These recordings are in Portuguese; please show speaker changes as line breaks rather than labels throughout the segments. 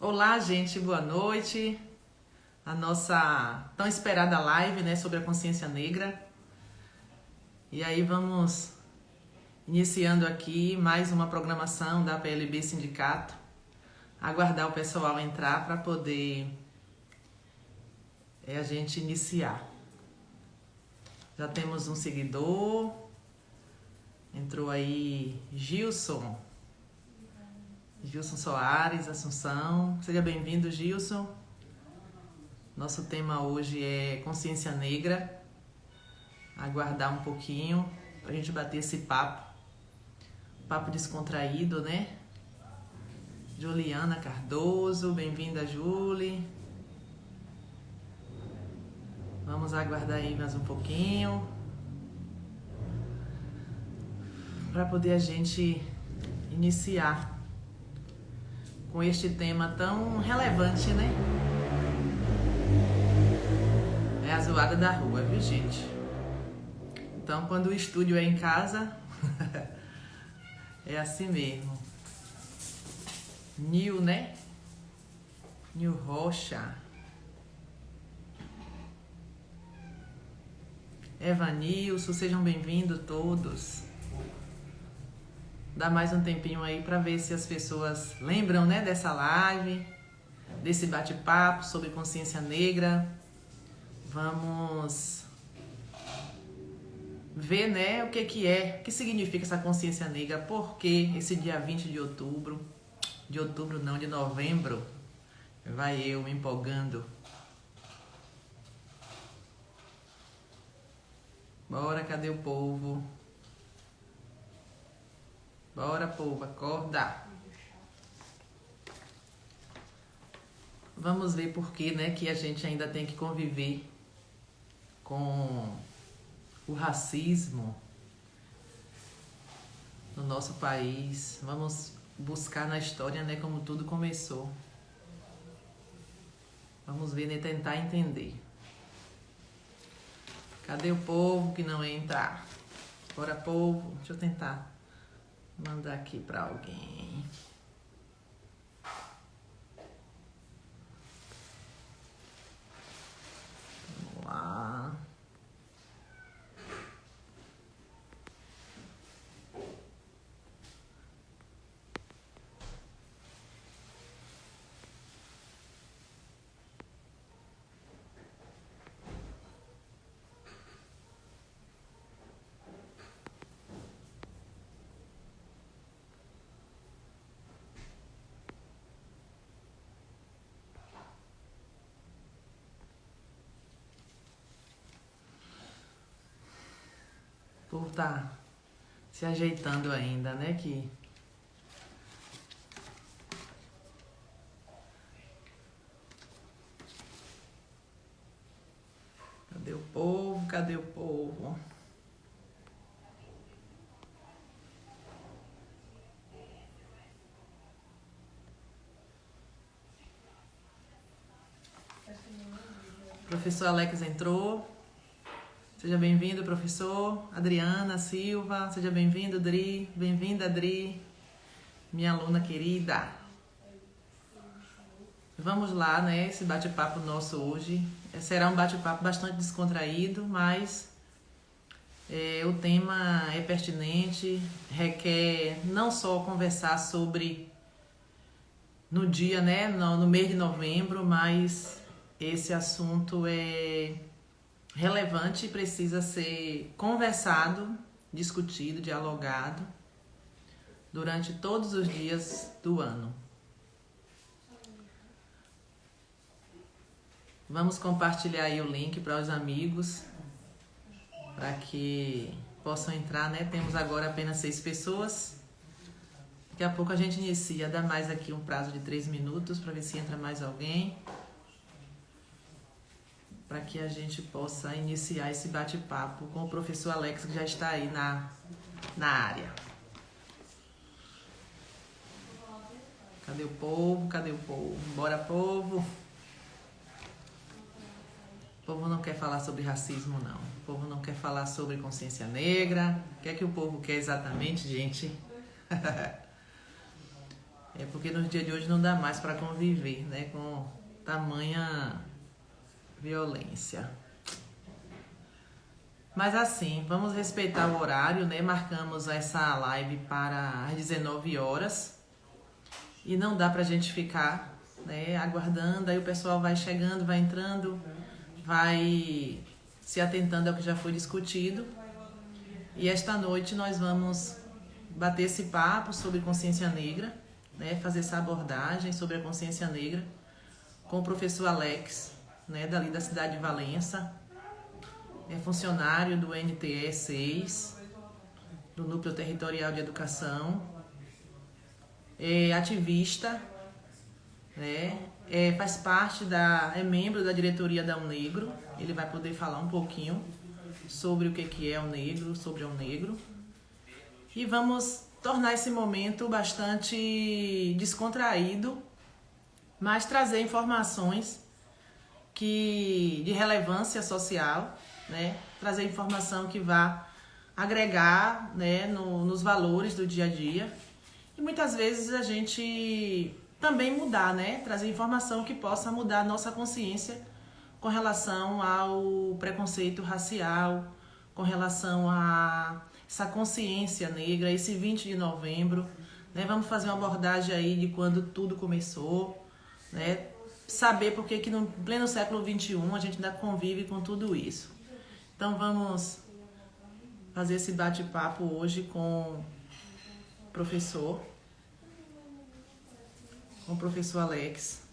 Olá, gente, boa noite. A nossa tão esperada live, né, sobre a consciência negra. E aí vamos iniciando aqui mais uma programação da PLB Sindicato. Aguardar o pessoal entrar para poder a gente iniciar. Já temos um seguidor. Entrou aí Gilson Soares, Assunção. Seja bem-vindo, Gilson. Nosso tema hoje é consciência negra. Aguardar um pouquinho pra gente bater esse papo descontraído, né? Juliana Cardoso, bem-vinda, Julie. Vamos aguardar aí mais um pouquinho para poder a gente iniciar com este tema tão relevante, né? É a zoada da rua, viu, gente? Então, quando o estúdio é em casa, é assim mesmo. Nil, né? Nil Rocha. Evanilson, sejam bem-vindos todos. Dá mais um tempinho aí para ver se as pessoas lembram, né, dessa live, desse bate-papo sobre consciência negra. Vamos ver, né, o que significa essa consciência negra, por que esse dia 20 de outubro, de novembro, vai eu me empolgando. Bora, cadê o povo? Bora, povo, acorda. Vamos ver por que, né, que a gente ainda tem que conviver com o racismo no nosso país. Vamos buscar na história, né, como tudo começou. Vamos ver, né, tentar entender. Cadê o povo que não entra? Bora, povo. Deixa eu tentar mandar aqui para alguém. Vamos lá. O povo tá se ajeitando ainda, né? Cadê o povo? Cadê o povo? Professor Alex entrou. Seja bem-vindo, professor. Adriana Silva, seja bem-vindo, Dri. Bem-vinda, Dri, minha aluna querida. Vamos lá, né? Esse bate-papo nosso hoje será um bate-papo bastante descontraído, mas o tema é pertinente, requer não só conversar sobre no dia, né? No mês de novembro, mas esse assunto é relevante e precisa ser conversado, discutido, dialogado durante todos os dias do ano. Vamos compartilhar aí o link para os amigos, para que possam entrar, né? Temos agora apenas 6 pessoas. Daqui a pouco a gente inicia, dá mais aqui um prazo de 3 minutos para ver se entra mais alguém, para que a gente possa iniciar esse bate-papo com o professor Alex, que já está aí na área. Cadê o povo? Cadê o povo? Bora, povo! O povo não quer falar sobre racismo, não. O povo não quer falar sobre consciência negra. O que é que o povo quer exatamente, gente? É porque nos dias de hoje não dá mais para conviver, né, com tamanha violência. Mas assim, vamos respeitar o horário, né? Marcamos essa live para as 19 horas. E não dá pra gente ficar, né, aguardando. Aí o pessoal vai chegando, vai entrando, vai se atentando ao que já foi discutido. E esta noite nós vamos bater esse papo sobre consciência negra, né? Fazer essa abordagem sobre a consciência negra com o professor Alex, né? Dali da cidade de Valença. É funcionário do NTE 6, do Núcleo Territorial de Educação, é ativista, né? Faz parte é membro da diretoria da UNegro. Ele vai poder falar um pouquinho sobre o que é o negro, sobre o negro. E vamos tornar esse momento bastante descontraído, mas trazer informações de relevância social, né? Trazer informação que vá agregar, né, nos valores do dia a dia. E muitas vezes a gente também mudar, né? Trazer informação que possa mudar a nossa consciência com relação ao preconceito racial, com relação a essa consciência negra, esse 20 de novembro, né? Vamos fazer uma abordagem aí de quando tudo começou, né? Saber por que no pleno século XXI a gente ainda convive com tudo isso. Então vamos fazer esse bate-papo hoje com o professor Alex,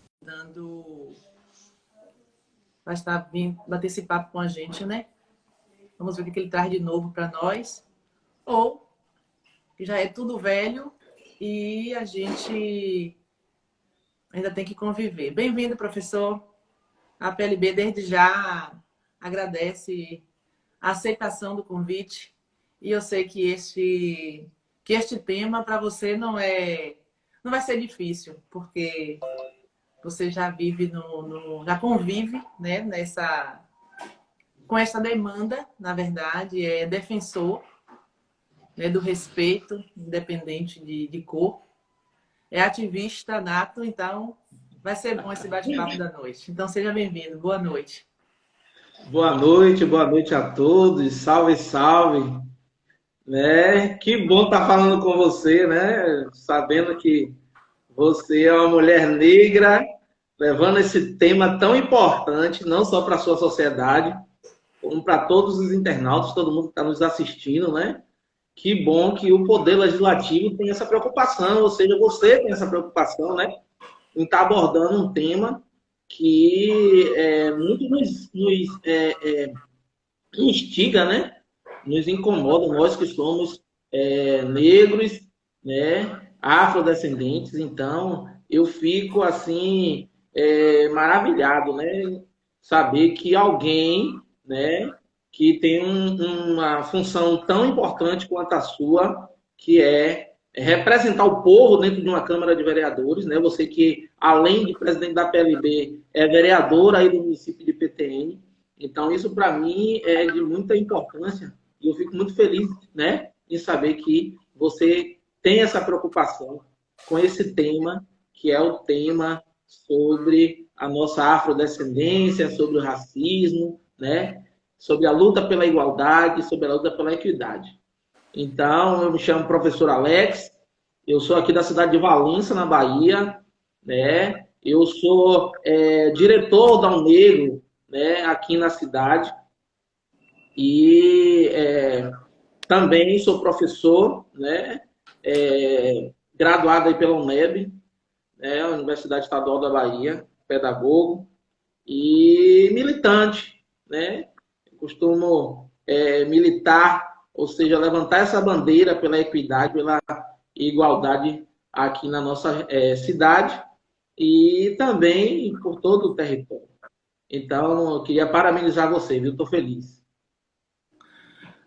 vai estar vindo bater esse papo com a gente, né? Vamos ver o que ele traz de novo para nós, ou que já é tudo velho e a gente ainda tem que conviver. Bem-vindo, professor. A PLB desde já agradece a aceitação do convite e eu sei que este tema para você não vai ser difícil, porque você já vive já convive, né, com essa demanda, na verdade, é defensor, né, do respeito, independente de cor, é ativista nato, então vai ser bom esse bate-papo da noite. Então seja bem-vindo, boa noite.
Boa noite a todos, salve, salve, né? Que bom estar falando com você, né? Sabendo que você é uma mulher negra, levando esse tema tão importante, não só para a sua sociedade, como para todos os internautas, todo mundo que está nos assistindo, né? Que bom que o Poder Legislativo tem essa preocupação, ou seja, você tem essa preocupação, né? Em estar abordando um tema que muito instiga, né? Nos incomoda, nós que somos negros, né? Afrodescendentes. Então, eu fico assim maravilhado, né? Saber que alguém, né? Que tem uma função tão importante quanto a sua, que é representar o povo dentro de uma Câmara de Vereadores, né? Você que, além de presidente da PLB, é vereador aí do município de PTN. Então, isso para mim é de muita importância e eu fico muito feliz, né, em saber que você tem essa preocupação com esse tema, que é o tema sobre a nossa afrodescendência, sobre o racismo, né, sobre a luta pela igualdade, sobre a luta pela equidade. Então, eu me chamo professor Alex, eu sou aqui da cidade de Valença, na Bahia, né, eu sou diretor da UNegro, né, aqui na cidade. E também sou professor, né, graduado aí pela UNEB, né, Universidade Estadual da Bahia, pedagogo e militante, né? Costumo militar, ou seja, levantar essa bandeira pela equidade, pela igualdade aqui na nossa cidade e também por todo o território. Então, eu queria parabenizar você, viu? Estou feliz.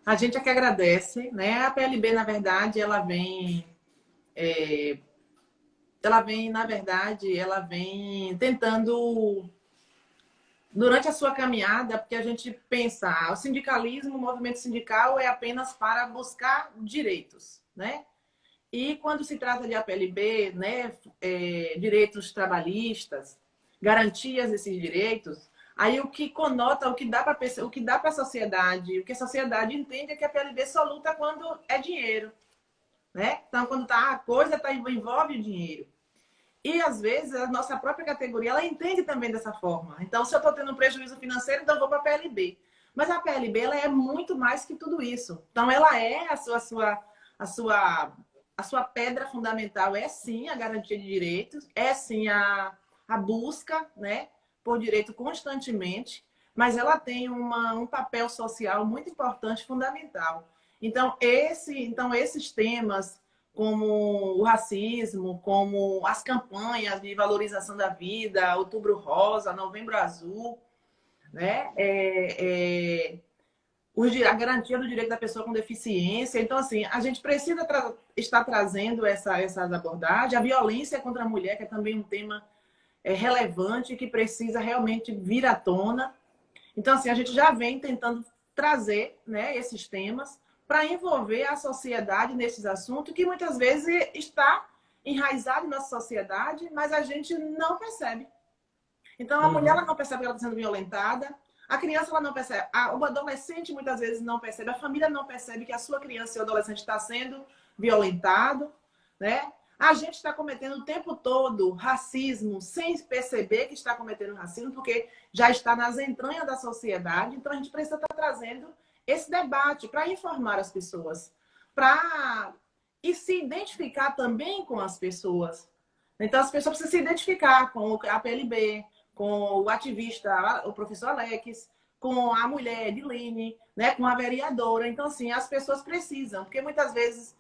A gente é que agradece, né? A PLB, na verdade, ela vem tentando, durante a sua caminhada, porque a gente pensa, o sindicalismo, o movimento sindical é apenas para buscar direitos, né? E quando se trata de APLB, né, direitos trabalhistas, garantias desses direitos, aí o que conota, o que dá para a sociedade, o que a sociedade entende é que a PLB só luta quando é dinheiro, né? Então, quando a coisa envolve dinheiro. E, às vezes, a nossa própria categoria, ela entende também dessa forma. Então, se eu estou tendo um prejuízo financeiro, então eu vou para a PLB. Mas a PLB, ela é muito mais que tudo isso. Então, ela é a sua pedra fundamental, é sim a garantia de direitos, é sim a busca, né, por direito constantemente, mas ela tem um papel social muito importante, fundamental. Então, esses temas como o racismo, como as campanhas de valorização da vida, Outubro Rosa, Novembro Azul, né? A garantia do direito da pessoa com deficiência. Então, assim, a gente precisa estar trazendo essas abordagens. A violência contra a mulher, que é também um tema relevante, que precisa realmente vir à tona. Então, assim, a gente já vem tentando trazer, né, esses temas para envolver a sociedade nesses assuntos que muitas vezes está enraizado na nossa sociedade, mas a gente não percebe. Então, a mulher ela não percebe que ela está sendo violentada, a criança ela não percebe, o adolescente muitas vezes não percebe, a família não percebe que a sua criança e o adolescente está sendo violentado, né? A gente está cometendo o tempo todo racismo sem perceber que está cometendo racismo, porque já está nas entranhas da sociedade. Então, a gente precisa estar trazendo esse debate para informar as pessoas, e se identificar também com as pessoas. Então, as pessoas precisam se identificar com a PLB, com o ativista, o professor Alex, com a mulher Edilene, né, com a vereadora. Então, assim, as pessoas precisam, porque muitas vezes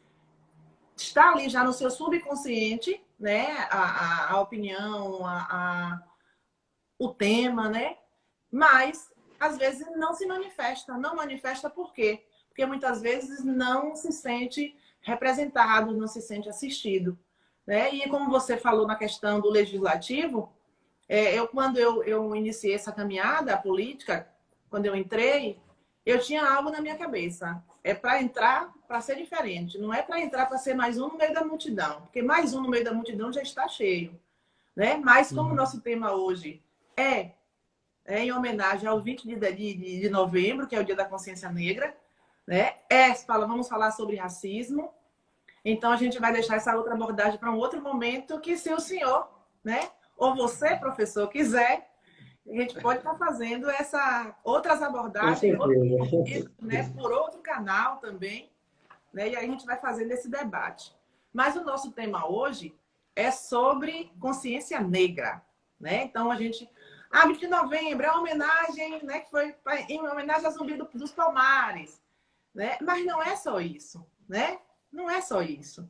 está ali já no seu subconsciente, né, a opinião, o tema, né? Mas, às vezes, não se manifesta. Não manifesta por quê? Porque muitas vezes não se sente representado, não se sente assistido. Né? E como você falou na questão do legislativo, quando eu iniciei essa caminhada política, quando eu entrei, eu tinha algo na minha cabeça. É para entrar para ser diferente. Não é para entrar para ser mais um no meio da multidão. Porque mais um no meio da multidão já está cheio. Né? Mas como o nosso tema hoje é em homenagem ao 20 de novembro, que é o Dia da Consciência Negra, né? Vamos falar sobre racismo. Então, a gente vai deixar essa outra abordagem para um outro momento, que se o senhor, né, ou você, professor, quiser, a gente pode estar fazendo outras abordagens, né, por outro canal também, né, e aí a gente vai fazendo esse debate. Mas o nosso tema hoje é sobre consciência negra, né? Então, 20 de novembro é uma homenagem, né, que foi em homenagem a Zumbi dos Palmares, né? Mas não é só isso, né? Não é só isso.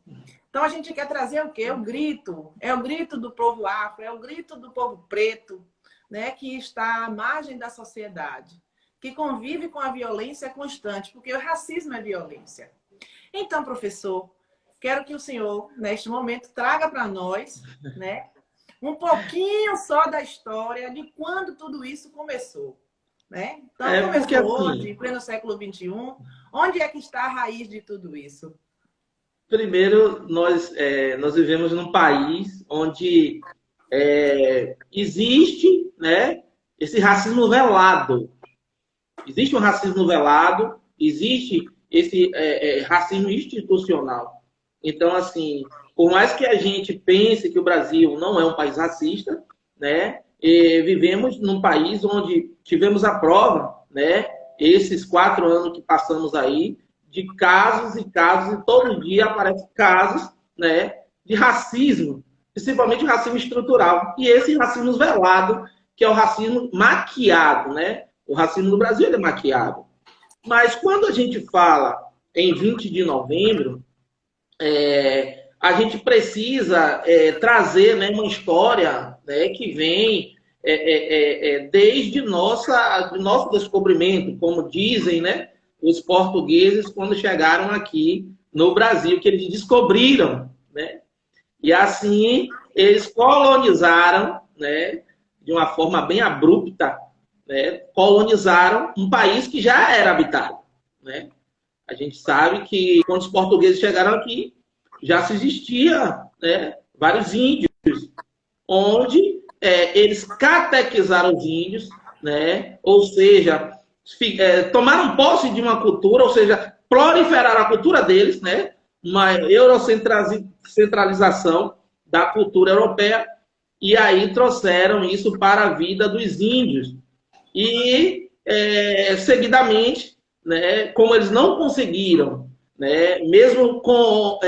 Então a gente quer trazer o quê? O grito. É o grito do povo afro, é o grito do povo preto, né, que está à margem da sociedade, que convive com a violência constante, porque o racismo é violência. Então, professor, quero que o senhor, neste momento, traga para nós, né, um pouquinho só da história de quando tudo isso começou. Né? Então, começou hoje, em pleno século XXI. Onde é que está a raiz de tudo isso?
Primeiro, nós vivemos num país onde existe, né, esse racismo velado. Existe um racismo velado, existe esse racismo institucional. Então, assim, por mais que a gente pense que o Brasil não é um país racista, né, vivemos num país onde tivemos a prova, né, esses 4 anos que passamos aí, de casos e casos, e todo dia aparecem casos, né, de racismo, principalmente o racismo estrutural. E esse racismo velado, que é o racismo maquiado, né? O racismo no Brasil é maquiado. Mas quando a gente fala em 20 de novembro, a gente precisa trazer, né, uma história, né, que vem desde nosso descobrimento, como dizem, né, os portugueses quando chegaram aqui no Brasil, que eles descobriram, né? E assim eles colonizaram, né, de uma forma bem abrupta, né, colonizaram um país que já era habitado, né? A gente sabe que quando os portugueses chegaram aqui, já se existia, né, vários índios, onde eles catequizaram os índios, né, ou seja, tomaram posse de uma cultura, ou seja, proliferaram a cultura deles, né, uma eurocentralização da cultura europeia, e aí trouxeram isso para a vida dos índios. E, seguidamente, né, como eles não conseguiram, né, mesmo com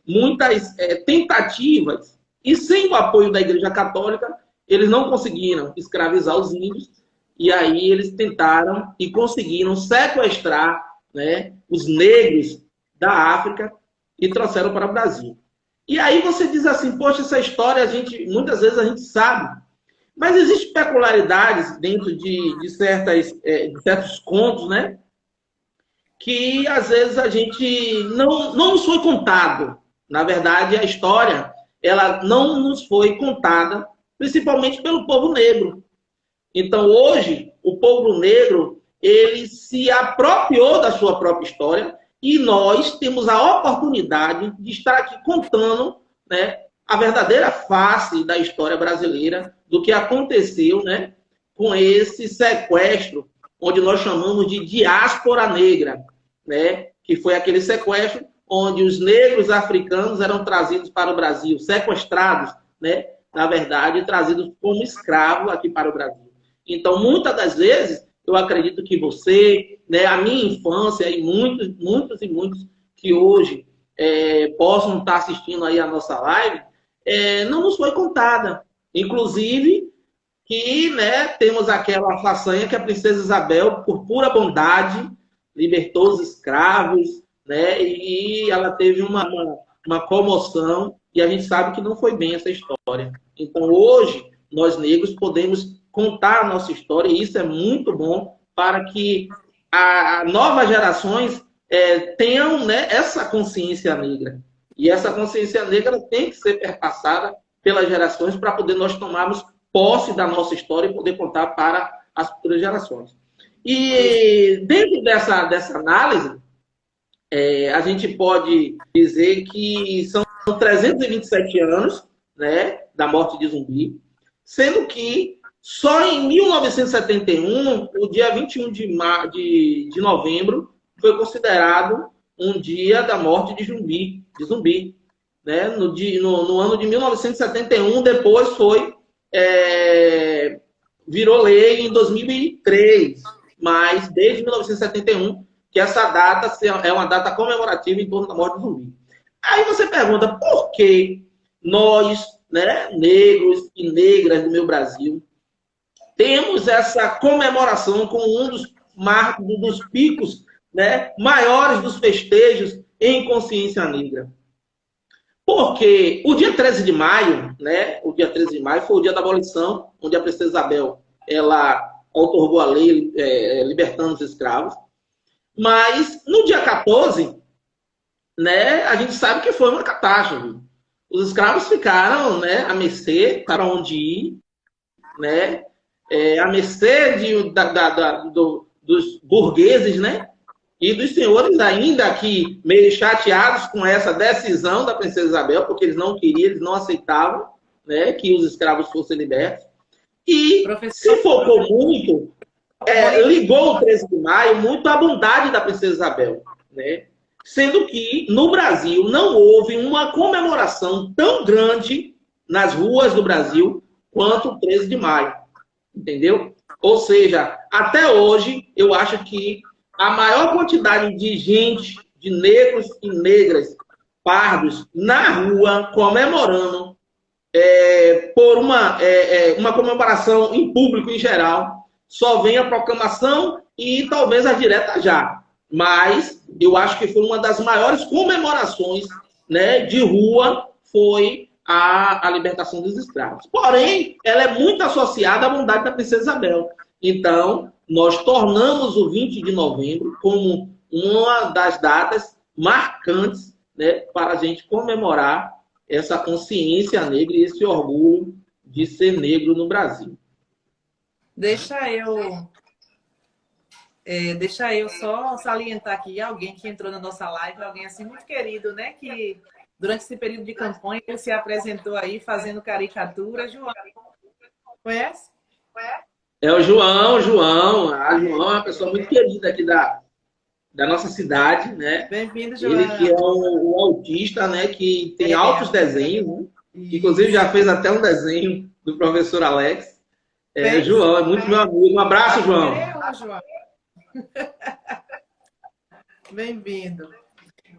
muitas tentativas, e sem o apoio da Igreja Católica, eles não conseguiram escravizar os índios, e aí eles tentaram e conseguiram sequestrar, né, os negros da África e trouxeram para o Brasil. E aí você diz assim, poxa, essa história muitas vezes a gente sabe, mas existem peculiaridades dentro de certos contos, né? Que às vezes a gente não nos foi contado. Na verdade, a história ela não nos foi contada, principalmente pelo povo negro. Então, hoje, o povo negro ele se apropriou da sua própria história e nós temos a oportunidade de estar aqui contando, né, a verdadeira face da história brasileira, do que aconteceu, né, com esse sequestro, onde nós chamamos de diáspora negra, né, que foi aquele sequestro onde os negros africanos eram trazidos para o Brasil, sequestrados, né, na verdade, trazidos como escravos aqui para o Brasil. Então, muitas das vezes, eu acredito que você, né, a minha infância e muitos que hoje possam estar assistindo aí a nossa live, não nos foi contada. Inclusive, que, né, temos aquela façanha que a princesa Isabel, por pura bondade, libertou os escravos, né, e ela teve uma comoção, e a gente sabe que não foi bem essa história. Então, hoje, nós negros podemos contar a nossa história, e isso é muito bom para que as novas gerações tenham, né, essa consciência negra. E essa consciência negra tem que ser perpassada pelas gerações para poder nós tomarmos posse da nossa história e poder contar para as futuras gerações. E dentro dessa análise, a gente pode dizer que são 327 anos, né, da morte de Zumbi, sendo que só em 1971, o dia 21 de novembro, foi considerado um dia da morte de Zumbi. Né? No ano de 1971, depois virou lei em 2003, mas desde 1971, que essa data é uma data comemorativa em torno da morte do Zumbi. Aí você pergunta, por que nós, né, negros e negras do meu Brasil, temos essa comemoração como um dos picos, né, maiores dos festejos em consciência negra? Porque o dia 13 de maio, né, o dia 13 de maio foi o dia da abolição, onde a princesa Isabel ela outorgou a lei libertando os escravos. Mas no dia 14, né, a gente sabe que foi uma catástrofe. Os escravos ficaram, né, à mercê para onde ir, né, à mercê dos burgueses, né, e dos senhores ainda aqui meio chateados com essa decisão da princesa Isabel, porque eles não queriam, eles não aceitavam, né, que os escravos fossem libertos. E se focou muito, ligou o 13 de maio muito à bondade da princesa Isabel, né? Sendo que no Brasil não houve uma comemoração tão grande nas ruas do Brasil quanto o 13 de maio, entendeu? Ou seja, até hoje eu acho que a maior quantidade de gente, de negros e negras, pardos, na rua, comemorando por uma comemoração em público em geral, só vem a proclamação e talvez a direta já. Mas eu acho que foi uma das maiores comemorações, né, de rua, foi a libertação dos escravos. Porém, ela é muito associada à bondade da princesa Isabel. Então, nós tornamos o 20 de novembro como uma das datas marcantes, né, para a gente comemorar essa consciência negra e esse orgulho de ser negro no Brasil.
Deixa eu Deixa eu só salientar aqui alguém que entrou na nossa live, alguém assim muito querido, né? Que durante esse período de campanha ele se apresentou aí fazendo caricatura. João, conhece?
É o João, João. João é uma pessoa muito querida aqui da nossa cidade, né?
Bem-vindo, João.
Ele que é o autista, né? Que tem altos desenhos, né? Inclusive já fez até um desenho do professor Alex. João, é muito meu amigo. Um abraço, João.
João. Bem-vindo.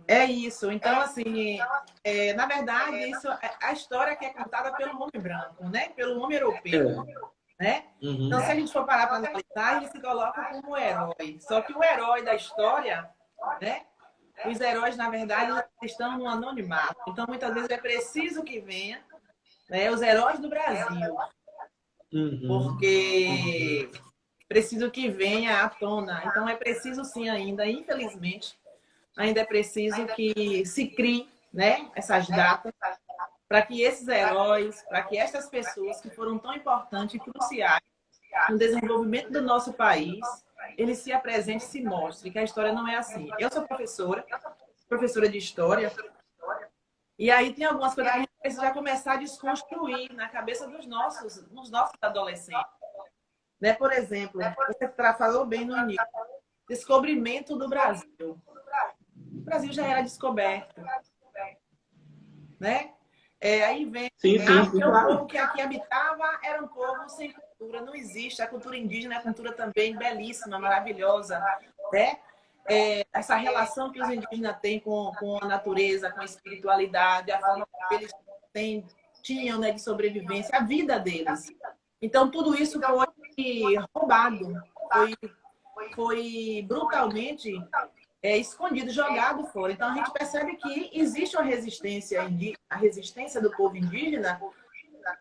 É isso. Então, assim, na verdade, isso, a história que é contada pelo homem branco, né? Pelo homem europeu. Né? Uhum. Então, se a gente for parar para analisar, ele se coloca como herói. Só que o herói da história, né? Os heróis, na verdade, estão no anonimato. Então, muitas vezes é preciso que venha, né? Os heróis do Brasil. Uhum. Porque preciso que venha à tona. Então, é preciso sim ainda, infelizmente, ainda é preciso que se crie, né? Essas datas para que esses heróis, para que essas pessoas que foram tão importantes e cruciais no desenvolvimento do nosso país, eles se apresentem e se mostrem que a história não é assim. Eu sou professora de história, e aí tem algumas coisas que a gente precisa começar a desconstruir na cabeça dos nossos adolescentes. Né? Por exemplo, você falou bem no início, descobrimento do Brasil. O Brasil já era descoberto, né? Aí vem o povo que aqui habitava era um povo sem cultura, não existe. A cultura indígena é uma cultura também belíssima, maravilhosa, né? Essa relação que os indígenas têm com a natureza, com a espiritualidade, a forma que eles tinham, né, de sobrevivência, a vida deles. Então, tudo isso foi roubado, foi brutalmente escondido, jogado fora. Então, a gente percebe que existe uma resistência, a resistência do povo indígena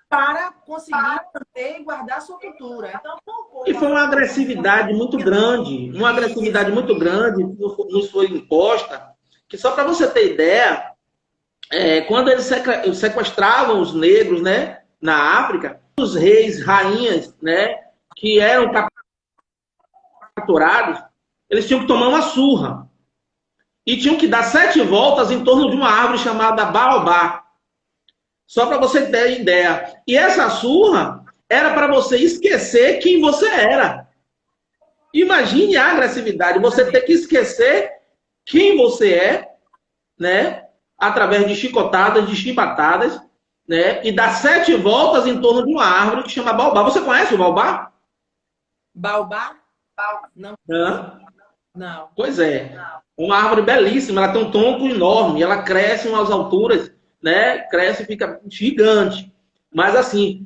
para conseguir manter e guardar a sua cultura. Então,
e foi uma agressividade muito grande, que nos foi imposta, que só para você ter ideia, quando eles sequestravam os negros, né, na África, os reis, rainhas, né, que eram capturados, eles tinham que tomar uma surra. E tinham que dar 7 voltas em torno de uma árvore chamada baobá. Só para você ter ideia. E essa surra era para você esquecer quem você era. Imagine a agressividade. Você ter que esquecer quem você é, né? Através de chicotadas, de chibatadas, né? E dar 7 voltas em torno de uma árvore que chama baobá. Você conhece o baobá?
Baobá? Não.
Não. Pois é. Uma árvore belíssima, ela tem um tronco enorme, ela cresce em umas alturas, né? Cresce e fica gigante. Mas assim,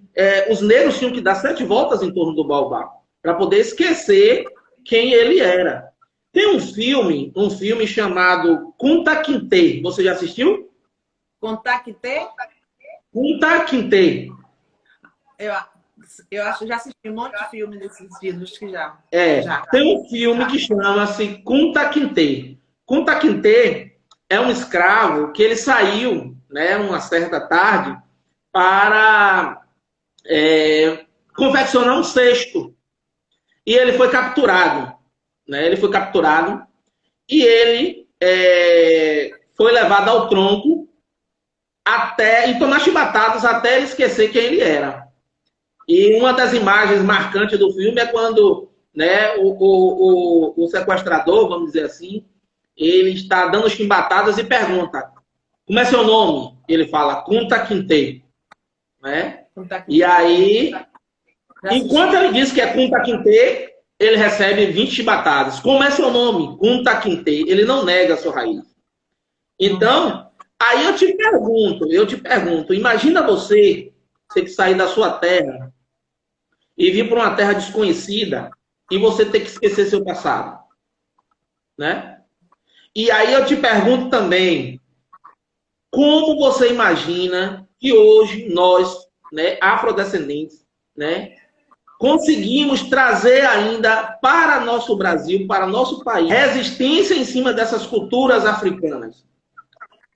os negros tinham que dar 7 voltas em torno do baobá para poder esquecer quem ele era. Tem um filme chamado Kunta Kinte. Você já assistiu?
Kunta Kinte?
Kunta Kinte.
Eu acho que já assisti um monte de filme desses títulos que já.
Tem um filme que chama-se Kunta Kinte. Kunta Kinte é um escravo que ele saiu, né, uma certa tarde para confeccionar um cesto. E ele foi capturado. Né? Ele foi capturado e ele foi levado ao tronco e tomar chibatadas até ele esquecer quem ele era. E uma das imagens marcantes do filme é quando, né, o sequestrador, vamos dizer assim, ele está dando chimbatadas e pergunta: como é seu nome? Ele fala: Kunta Kinte. Né? E aí, enquanto ele diz que é Kunta Kinte, ele recebe 20 chibatadas. Como é seu nome? Kunta Kinte. Ele não nega a sua raiz. Então, aí eu te pergunto, imagina você que sair da sua terra e vir para uma terra desconhecida e você ter que esquecer seu passado. Né? E aí eu te pergunto também, como você imagina que hoje nós, né, afrodescendentes, né, conseguimos trazer ainda para nosso Brasil, para nosso país, resistência em cima dessas culturas africanas?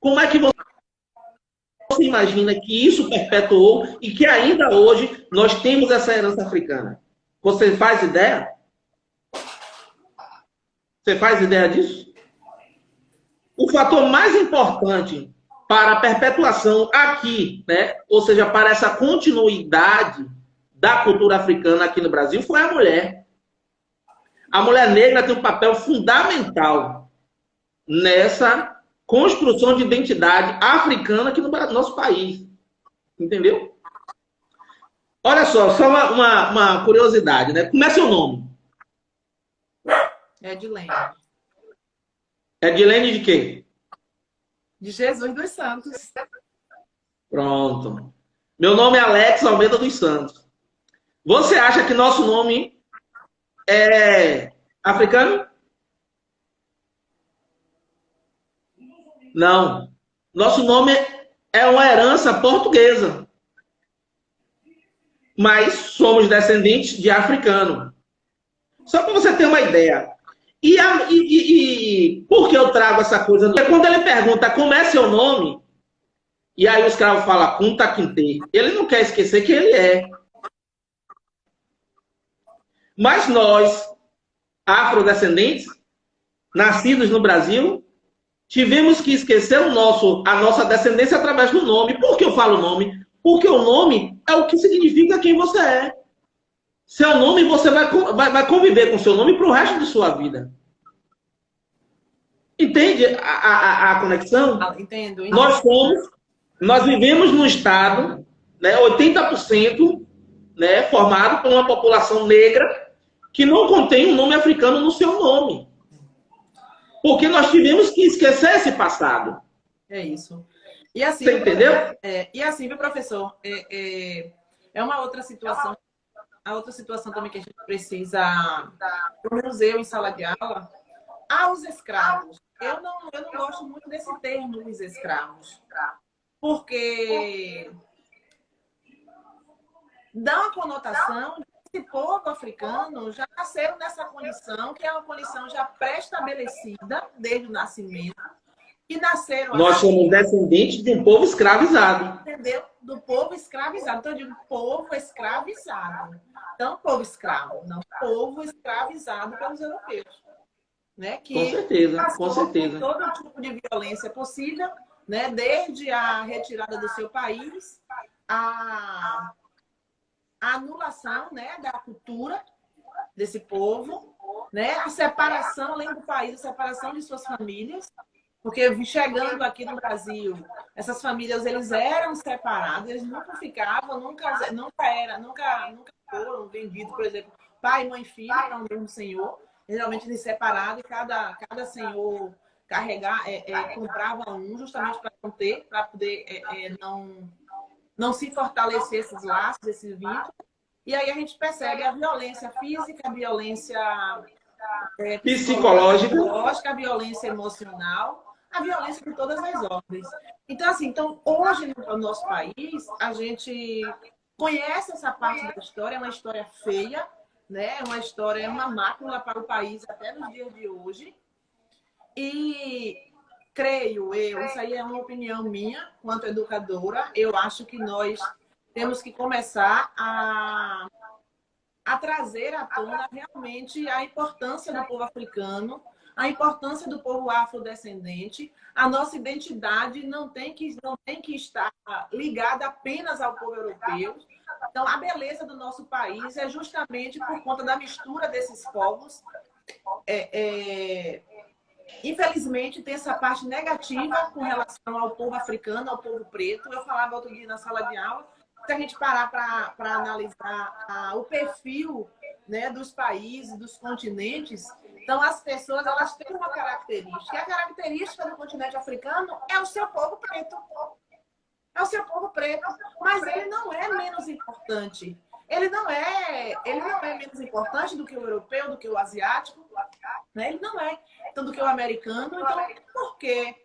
Como é que você imagina que isso perpetuou e que ainda hoje nós temos essa herança africana? Você faz ideia? Você faz ideia disso? O fator mais importante para a perpetuação aqui, né? Ou seja, para essa continuidade da cultura africana aqui no Brasil foi a mulher. A mulher negra tem um papel fundamental nessa construção de identidade africana aqui no nosso país. Entendeu? Olha só uma curiosidade, né? Como é seu nome?
Edilene.
Edilene de quê?
De Jesus dos Santos.
Pronto. Meu nome é Alex Almeida dos Santos. Você acha que nosso nome é africano? Não. Nosso nome é uma herança portuguesa. Mas somos descendentes de africano. Só para você ter uma ideia. E por que eu trago essa coisa? Porque quando ele pergunta como é seu nome, e aí o escravo fala Kunta Kinte, ele não quer esquecer que ele é. Mas nós, afrodescendentes, nascidos no Brasil, tivemos que esquecer a nossa descendência através do nome. Por que eu falo nome? Porque o nome é o que significa quem você é. Seu nome, você vai conviver com seu nome para o resto de sua vida. Entende a conexão?
Entendo.
Nós vivemos num estado, né, 80%, né, formado por uma população negra que não contém um nome africano no seu nome. Porque nós tivemos que esquecer esse passado.
É isso. E assim,
você entendeu?
E assim, meu professor, é uma outra situação. A outra situação também que a gente precisa, pelo menos eu em sala de aula, aos escravos. Eu não gosto muito desse termo, os escravos. Porque dá uma conotação de que esse povo africano já nasceram nessa condição, que é uma condição já pré-estabelecida desde o nascimento. E nasceram
Nós somos descendentes de um povo escravizado.
Entendeu? Do povo escravizado. Então, eu digo povo escravizado. Não povo escravo, não. Povo escravizado pelos europeus. Né? Que
com certeza, com certeza.
Todo tipo de violência possível, né? Desde a retirada do seu país, a anulação, né, da cultura desse povo, né? A separação, além do país, a separação de suas famílias. Porque chegando aqui no Brasil, essas famílias, eles eram separados, eles nunca ficavam, nunca foram vendidos, por exemplo, pai, mãe e filho para um mesmo senhor. Geralmente eles separados e cada senhor comprava um justamente para conter, para poder não se fortalecer esses laços, esse vínculo. E aí a gente percebe a violência física, a violência psicológica, a violência emocional, a violência de todas as ordens. Então, assim, hoje no nosso país, a gente conhece essa parte da história, é uma história feia, né? É uma mácula para o país até nos dias de hoje. E creio isso aí é uma opinião minha, quanto educadora, eu acho que nós temos que começar a trazer à tona realmente a importância do povo africano, a importância do povo afrodescendente. A nossa identidade não tem que estar ligada apenas ao povo europeu. Então, a beleza do nosso país é justamente por conta da mistura desses povos. Infelizmente, tem essa parte negativa com relação ao povo africano, ao povo preto. Eu falava outro dia na sala de aula, se a gente parar para analisar o perfil, né, dos países, dos continentes, então as pessoas elas têm uma característica. E a característica do continente africano é o seu povo preto. É o seu povo preto. Mas ele não é menos importante. Ele não é menos importante do que o europeu, do que o asiático. Né? Ele não é. Então, do que o americano. Então, por quê?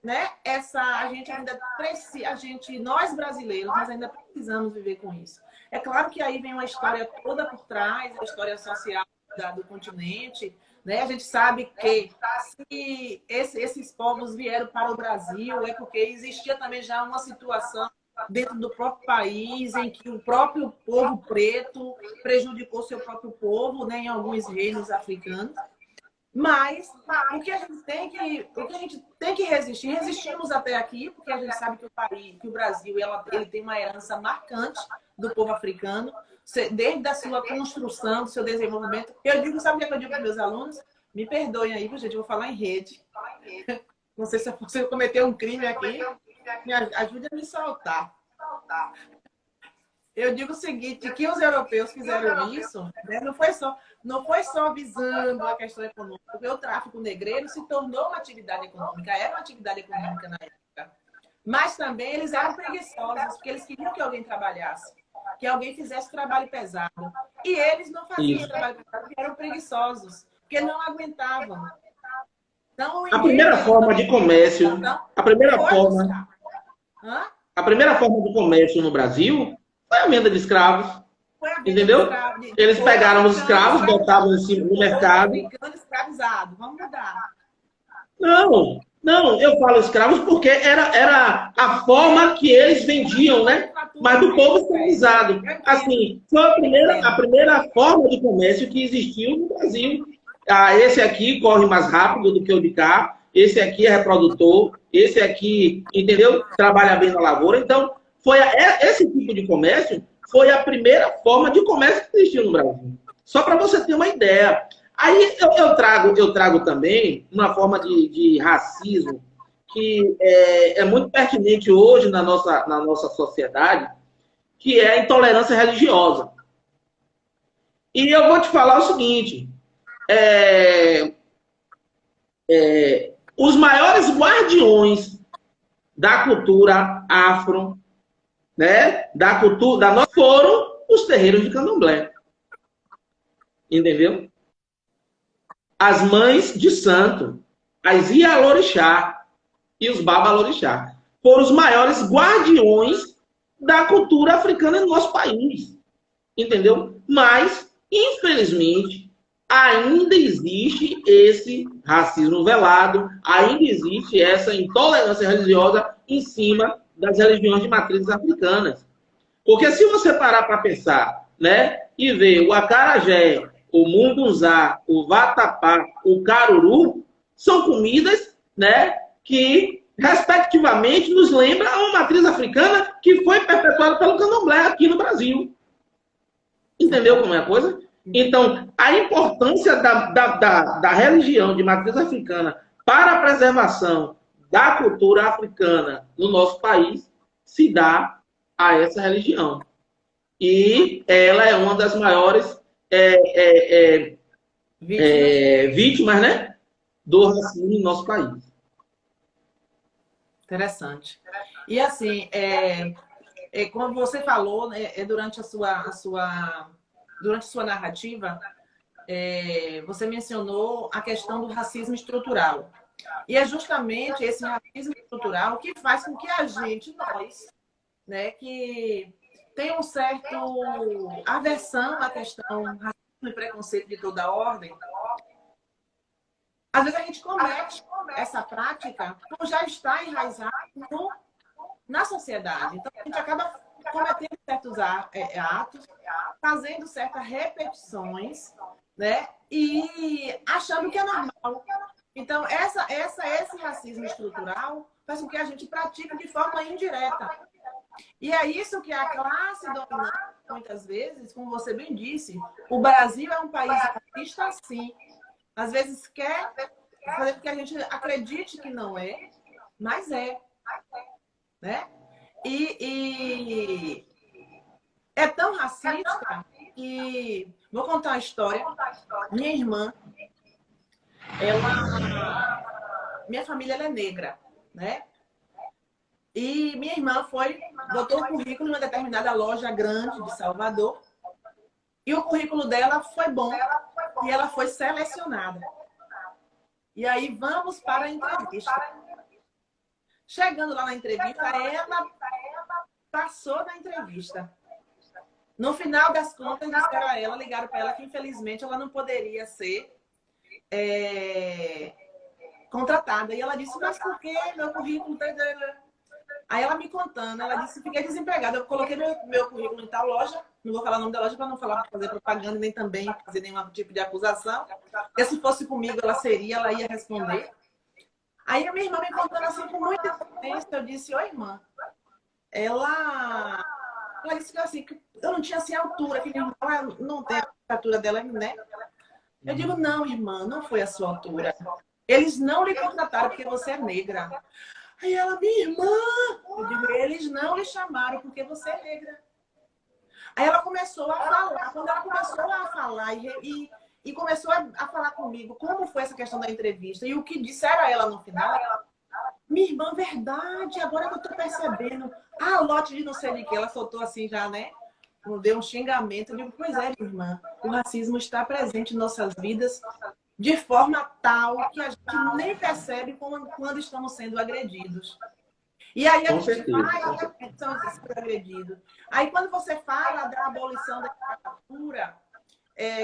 Né? A gente ainda precisa, nós brasileiros, nós ainda precisamos viver com isso. É claro que aí vem uma história toda por trás, a história social do continente, né? A gente sabe que se esses povos vieram para o Brasil é porque existia também já uma situação dentro do próprio país em que o próprio povo preto prejudicou seu próprio povo, né? Em alguns reinos africanos. Mas o que a gente tem que resistir, resistimos até aqui, porque a gente sabe que o Brasil, ele tem uma herança marcante do povo africano, desde a sua construção, do seu desenvolvimento. Eu digo, sabe o que eu digo para meus alunos? Me perdoem aí, gente, eu vou falar em rede. Não sei se eu cometer um crime aqui, me ajude a me soltar. Eu digo o seguinte, que os europeus fizeram isso, né? Não foi só visando a questão econômica, porque o tráfico negreiro se tornou uma atividade econômica, era uma atividade econômica na época. Mas também eles eram preguiçosos, porque eles queriam que alguém trabalhasse, que alguém fizesse trabalho pesado. E eles não faziam trabalho pesado, porque eram preguiçosos, porque não aguentavam. Então,
a primeira forma de comércio, a primeira forma de comércio no Brasil foi a venda de escravos. Entendeu? Eles pegaram os escravos, botavam em cima do mercado.
Escravizado. Vamos mudar.
Não, eu falo escravos porque era a forma que eles vendiam, né? Mas do povo escravizado. Assim, foi a primeira forma de comércio que existiu no Brasil. Esse aqui corre mais rápido do que o de cá, esse aqui é reprodutor, esse aqui, entendeu? Trabalha bem na lavoura. Então, esse tipo de comércio foi a primeira forma de comércio que existiu no Brasil. Só para você ter uma ideia. Aí eu trago também uma forma de racismo que é muito pertinente hoje na nossa sociedade, que é a intolerância religiosa. E eu vou te falar o seguinte, os maiores guardiões da cultura afro, né, da cultura foram os terreiros de candomblé. Entendeu? As mães de santo, as Ialorixá e os Babalorixá foram os maiores guardiões da cultura africana no nosso país. Entendeu? Mas, infelizmente, ainda existe esse racismo velado, ainda existe essa intolerância religiosa em cima das religiões de matrizes africanas. Porque se você parar para pensar, né, e ver o acarajé, o mungunzá, o vatapá, o caruru, são comidas, né, que, respectivamente, nos lembram uma matriz africana que foi perpetuada pelo candomblé aqui no Brasil. Entendeu como é a coisa? Então, a importância da religião de matriz africana para a preservação da cultura africana no nosso país se dá a essa religião. E ela é uma das maiores vítimas, né, do racismo no nosso país.
Interessante. E assim, como você falou, né, durante a sua narrativa, você mencionou a questão do racismo estrutural. E é justamente esse racismo estrutural que faz com que nós, né, que tem um certo aversão à questão racismo e preconceito de toda ordem, às vezes a gente comete essa prática por já estar enraizado na sociedade. Então, a gente acaba cometendo certos atos, fazendo certas repetições, né? E achando que é normal. Então, esse racismo estrutural faz com que a gente pratique de forma indireta. E é isso que a classe dominante, muitas vezes, como você bem disse, o Brasil é um país racista, sim. Às vezes quer fazer com que a gente acredite que não é, mas é. Né? E é tão racista que... Vou contar uma história. Minha irmã, minha família ela é negra, né? E minha irmã botou o currículo em uma determinada loja grande de Salvador. E o currículo dela foi bom. E ela foi selecionada. E aí vamos para a entrevista. Chegando lá na entrevista, ela passou na entrevista. No final das contas, ligaram para ela que infelizmente ela não poderia ser contratada. E ela disse, mas por que meu currículo... Aí ela me contando, ela disse, fiquei desempregada. Eu coloquei meu currículo em tal loja,
não vou falar o nome da loja para não falar, fazer propaganda, nem também fazer nenhum tipo de acusação. Porque se fosse comigo, ela ia responder. Aí a minha irmã me contando assim com muita inocência, eu disse, oi, irmã. Ela disse assim, que eu não tinha assim altura, que ela não tem a altura dela, né? Eu digo, não, irmã, não foi a sua altura. Eles não lhe contrataram porque você é negra. Aí ela, minha irmã, eu digo, eles não lhe chamaram porque você é negra. Aí ela começou a falar. Quando ela começou a falar e começou a falar comigo como foi essa questão da entrevista e o que disseram a ela no final, minha irmã, verdade, agora que eu tô percebendo. Ah, lote de não sei de que. Ela soltou assim já, né? Deu um xingamento. Eu digo, pois é, minha irmã, o racismo está presente em nossas vidas de forma tal que a gente nem percebe quando estamos sendo agredidos. E aí a
Com
gente
certeza.
vai, são agredidos. Aí quando você fala da abolição da escravatura,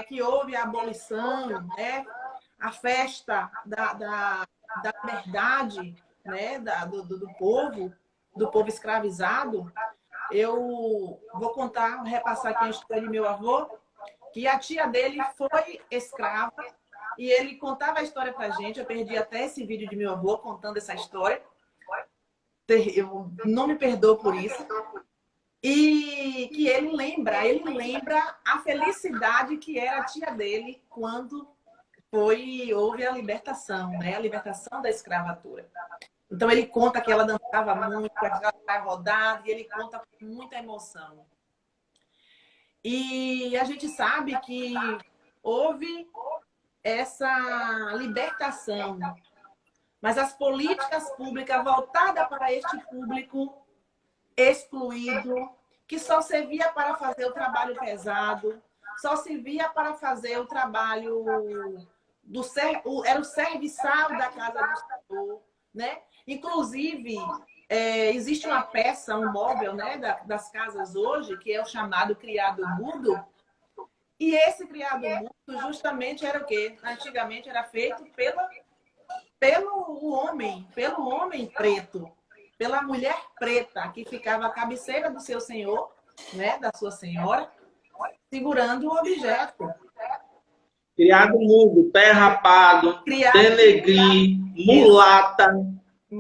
que houve a abolição, né? A festa da liberdade, né? Do povo escravizado, eu vou contar, repassar aqui a história de meu avô, que a tia dele foi escrava e ele contava a história pra gente. Eu perdi até esse vídeo de meu avô contando essa história. Eu não me perdoo por isso. E que ele lembra a felicidade que era a tia dele quando houve a libertação, né? A libertação da escravatura. Então ele conta que ela dançava muito, que ela estava rodada, e ele conta com muita emoção. E a gente sabe que houve essa libertação, mas as políticas públicas voltadas para este público excluído, que só servia para fazer o trabalho pesado, só servia para fazer o trabalho era o serviçal da casa do Senhor, né? Inclusive, existe uma peça, um móvel, né, das casas hoje, que é o chamado criado mudo, e esse criado mudo justamente era o quê? Antigamente era feito pelo homem preto, pela mulher preta, que ficava à cabeceira do seu senhor, né, da sua senhora, segurando o objeto.
Criado mudo, pé rapado, denegrir, mulata.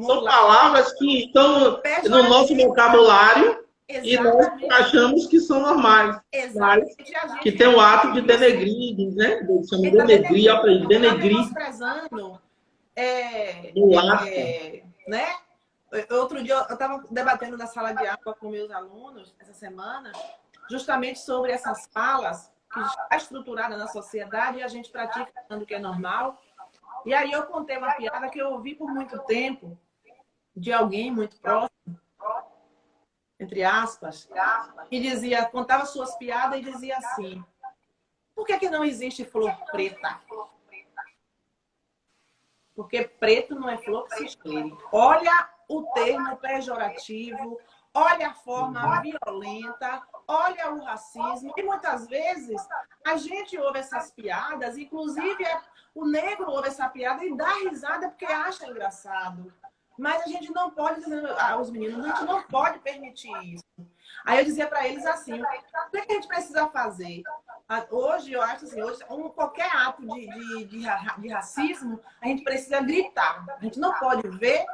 São palavras que estão no nosso vocabulário. Exatamente. E nós achamos que são normais. Exatamente. Mas que tem o ato de denegrir, né? De chamar então, denegrir, denegrir.
Menosprezando, né? Outro dia eu estava debatendo na sala de aula com meus alunos essa semana, justamente sobre essas falas que está estruturada na sociedade e a gente pratica achando que é normal. E aí eu contei uma piada que eu ouvi por muito tempo de alguém muito próximo, entre aspas, que dizia, contava suas piadas e dizia assim: por que não existe flor preta? Porque preto não é flor que se escolhe. Olha o termo pejorativo, olha a forma violenta, olha o racismo. E muitas vezes a gente ouve essas piadas, inclusive o negro ouve essa piada e dá risada porque acha engraçado. Mas a gente não pode dizer aos meninos, a gente não pode permitir isso. Aí eu dizia para eles assim, o que a gente precisa fazer? Hoje, eu acho assim, qualquer ato de racismo, a gente precisa gritar. A gente não pode ver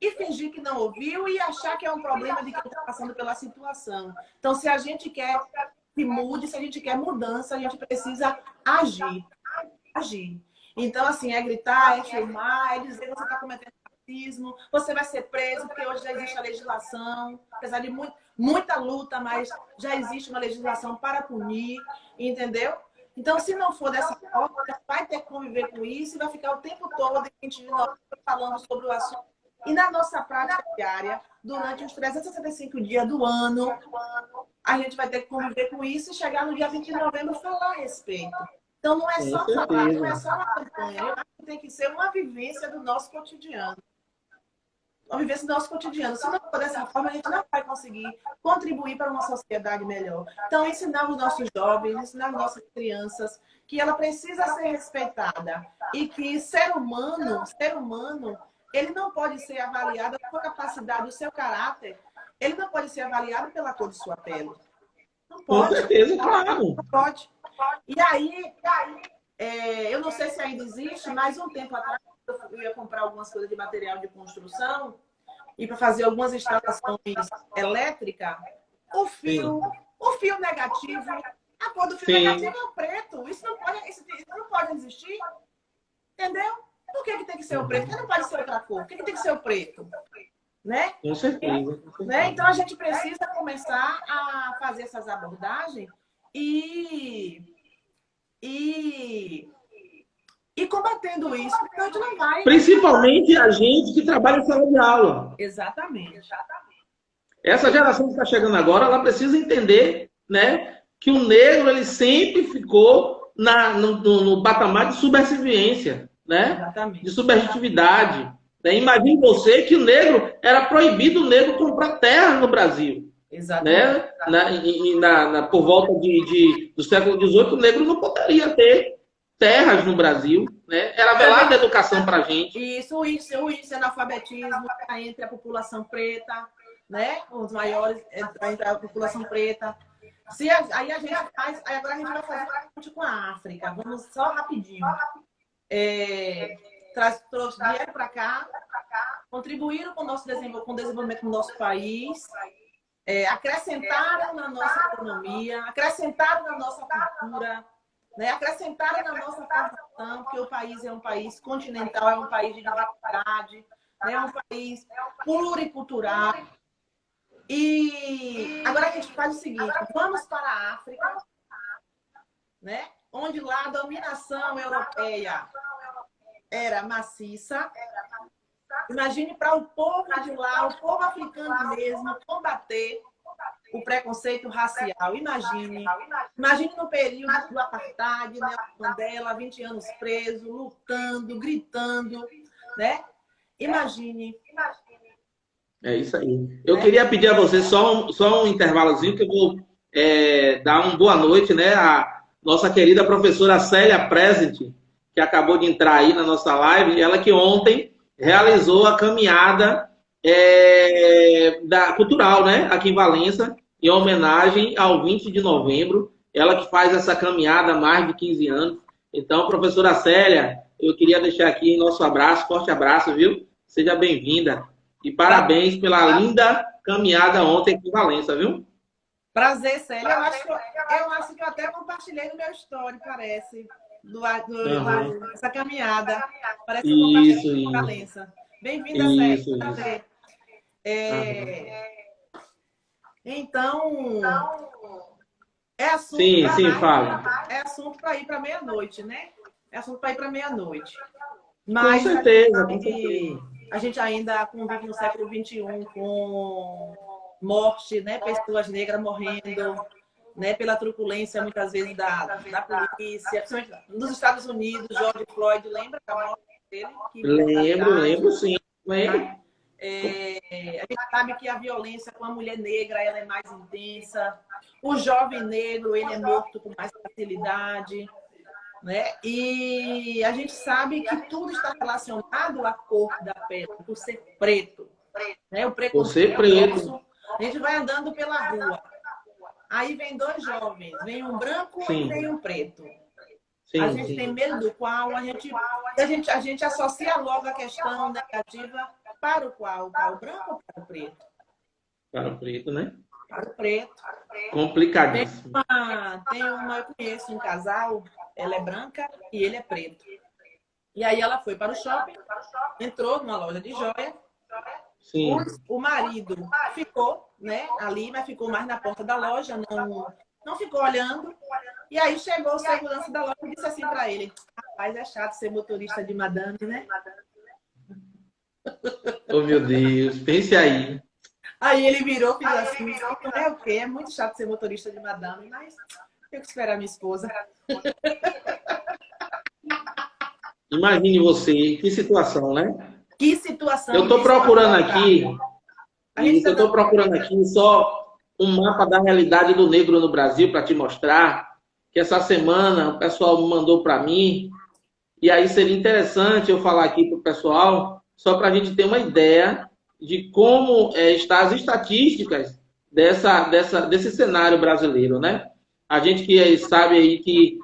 e fingir que não ouviu e achar que é um problema de quem está passando pela situação. Então, se a gente quer que mude, se a gente quer mudança, a gente precisa agir. Agir. Então, assim, é gritar, é filmar, é dizer que você está cometendo racismo, você vai ser preso, porque hoje já existe a legislação, apesar de muita luta, mas já existe uma legislação para punir, entendeu? Então, se não for dessa forma, vai ter que conviver com isso e vai ficar o tempo todo a gente falando sobre o assunto. E na nossa prática diária, durante os 365 dias do ano, a gente vai ter que conviver com isso e chegar no dia 20 de novembro e falar a respeito. Então, não é só falar, não é só uma campanha. Eu acho que tem que ser uma vivência do nosso cotidiano. Uma vivência do nosso cotidiano. Se não for dessa forma, a gente não vai conseguir contribuir para uma sociedade melhor. Então, ensinar os nossos jovens, ensinar as nossas crianças que ela precisa ser respeitada e que ser humano, ele não pode ser avaliado pela capacidade do seu caráter, ele não pode ser avaliado pela cor de sua pele. Não
Com
pode.
certeza, claro.
Não pode. E aí, eu não sei se ainda existe, mas um tempo atrás eu ia comprar algumas coisas de material de construção e para fazer algumas instalações elétricas,
Sim.
o fio negativo, a cor do fio
Sim.
negativo é o preto. Isso não pode existir. Entendeu? Por que tem que ser o preto? Por que não pode ser outra cor? Por que tem que ser o preto? Né?
Com certeza.
Né? Então a gente precisa começar a fazer essas abordagens e combatendo isso, porque a gente não vai.
Principalmente a gente que trabalha em sala de aula.
Exatamente.
Essa geração que está chegando agora, ela precisa entender, né, que o negro ele sempre ficou no patamar de subserviência, né,
Exatamente.
de subjetividade. Né? Imagine você que o negro era proibido o negro comprar terra no Brasil.
Exatamente.
Né? Por volta do século XVIII, o negro não poderia ter terras no Brasil. Né? Era velada a educação para a gente.
Isso, o índice de analfabetismo entre a população preta, né? Os maiores entre a população preta. Aí a gente faz, aí agora a gente vai fazer com a África. Vamos só rapidinho. Vieram para cá, contribuíram com o desenvolvimento do nosso país, acrescentaram na nossa economia, acrescentaram na nossa cultura, né? Acrescentaram na nossa formação, porque o país é um país continental, é um país de diversidade, né? É um país pluricultural. E agora a gente faz o seguinte, vamos para a África, né? Onde lá a dominação europeia era maciça. Imagine para o povo de lá, o povo africano mesmo, combater o preconceito racial. Imagine no período do apartheid, né? Mandela, 20 anos preso, lutando, gritando, né? Imagine.
É isso aí. Eu queria pedir a você só um intervalozinho, que eu vou dar uma boa noite, né? A nossa querida professora Célia Present, que acabou de entrar aí na nossa live, ela que ontem realizou a caminhada cultural, né? Aqui em Valença, em homenagem ao 20 de novembro. Ela que faz essa caminhada há mais de 15 anos. Então, professora Célia, eu queria deixar aqui nosso abraço, forte abraço, viu? Seja bem-vinda. E parabéns pela linda caminhada ontem aqui em Valença, viu?
Prazer, Célia. Eu acho que eu até compartilhei no meu story, parece, essa caminhada. Parece que eu compartilhei em Valença. Bem-vinda, Célia. Então, é assunto para ir para meia-noite, né? É assunto para ir para meia-noite. Mas
com certeza, com certeza.
A gente ainda convive no século XXI com morte, né? Pessoas negras morrendo, né? Pela truculência, muitas vezes, da polícia. Principalmente nos Estados Unidos, George Floyd, lembra da morte dele?
Lembro, sim. Lembro.
A gente sabe que a violência com a mulher negra ela é mais intensa. O jovem negro ele é morto com mais facilidade. Né? E a gente sabe que tudo está relacionado à cor da pele, por ser preto. Né? O preconceito.
Por ser preto.
A gente vai andando pela rua. Aí vem dois jovens, vem um branco e vem um preto.
Sim,
a gente tem medo do qual a gente associa logo a questão negativa para o qual? Para o branco ou para o preto?
Para o preto, né?
Para o preto.
Complicadíssimo.
Eu conheço um casal, ela é branca e ele é preto. E aí ela foi para o shopping, entrou numa loja de joia.
Sim.
O marido ficou, né, ali, mas ficou mais na porta da loja, não ficou olhando. E aí chegou o segurança da loja e disse assim para ele: rapaz, é chato ser motorista de madame, né?
Oh, meu Deus, pense aí.
Aí ele virou e fez assim: é o quê? É muito chato ser motorista de madame, mas tenho que esperar minha esposa.
Imagine você, que situação, né?
Que situação.
Eu estou procurando aqui só um mapa da realidade do negro no Brasil para te mostrar, que essa semana o pessoal mandou para mim, e aí seria interessante eu falar aqui para o pessoal, só para a gente ter uma ideia de como estão as estatísticas desse cenário brasileiro, né? A gente que sabe aí que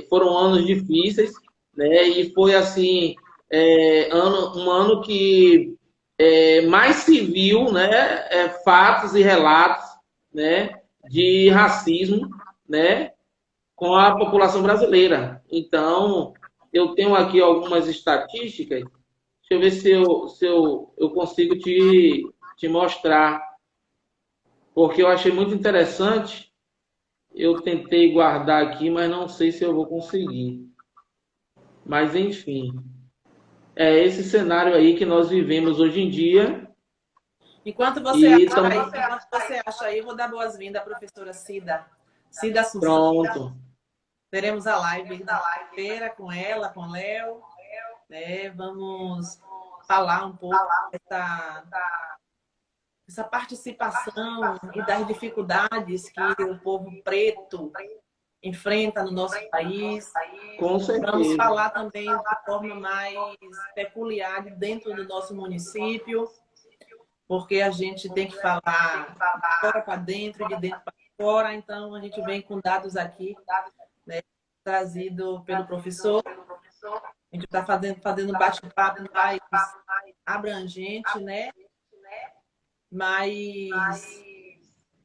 foram anos difíceis, né? E foi assim um ano que mais se viu, né? Fatos e relatos, né? De racismo, né? Com a população brasileira. Então, eu tenho aqui algumas estatísticas. Deixa eu ver se eu consigo te mostrar, porque eu achei muito interessante. Eu tentei guardar aqui, mas não sei se eu vou conseguir. Mas, enfim, é esse cenário aí que nós vivemos hoje em dia.
Enquanto
E
você acha aí, eu vou dar boas-vindas à professora Cida Assunção.
pronto.
Teremos a live na feira com ela, com o Léo. Né? Vamos falar um pouco dessa participação e das dificuldades que o povo preto enfrenta no nosso país.
Com certeza.
Vamos falar também de forma mais peculiar dentro do nosso município, porque a gente tem que falar de fora para dentro e de dentro para fora. Então, a gente vem com dados aqui, né, trazido pelo professor. A gente está fazendo um bate-papo mais abrangente, né? Mas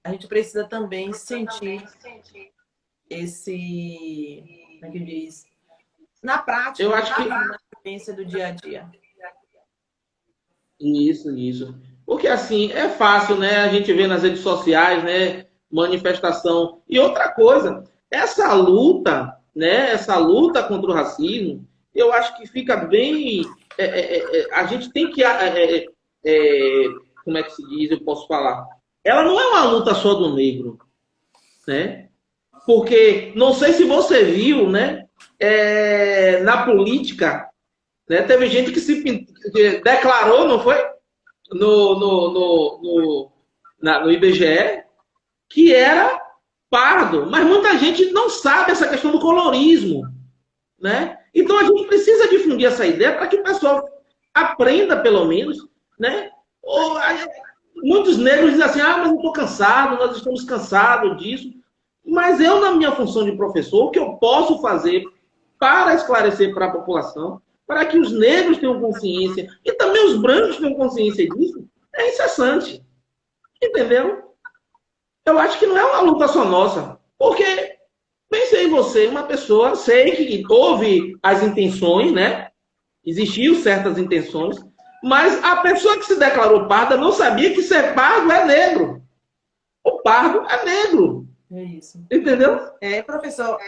a gente precisa também sentir esse, como é que diz? Na prática,
Eu acho que
na vivência do dia a dia.
Isso. Porque assim, é fácil, né? A gente vê nas redes sociais, né? Manifestação. E outra coisa, essa luta, né? Essa luta contra o racismo, eu acho que fica bem. A gente tem que. Como é que se diz? Eu posso falar. Ela não é uma luta só do negro, né? Porque não sei se você viu, né? Na política, né? Teve gente que declarou, não foi? No IBGE, que era pardo. Mas muita gente não sabe essa questão do colorismo, né? Então a gente precisa difundir essa ideia para que o pessoal aprenda, pelo menos, né? Muitos negros dizem assim, mas eu estou cansado, nós estamos cansados disso. Mas eu, na minha função de professor, o que eu posso fazer para esclarecer para a população, para que os negros tenham consciência, e também os brancos tenham consciência disso, é incessante. Entendeu? Eu acho que não é uma luta só nossa. Porque, pensei em você, uma pessoa, sei que houve as intenções, né? Existiam certas intenções, mas a pessoa que se declarou parda não sabia que ser pardo é negro. O pardo é negro.
É isso.
Entendeu?
Professor,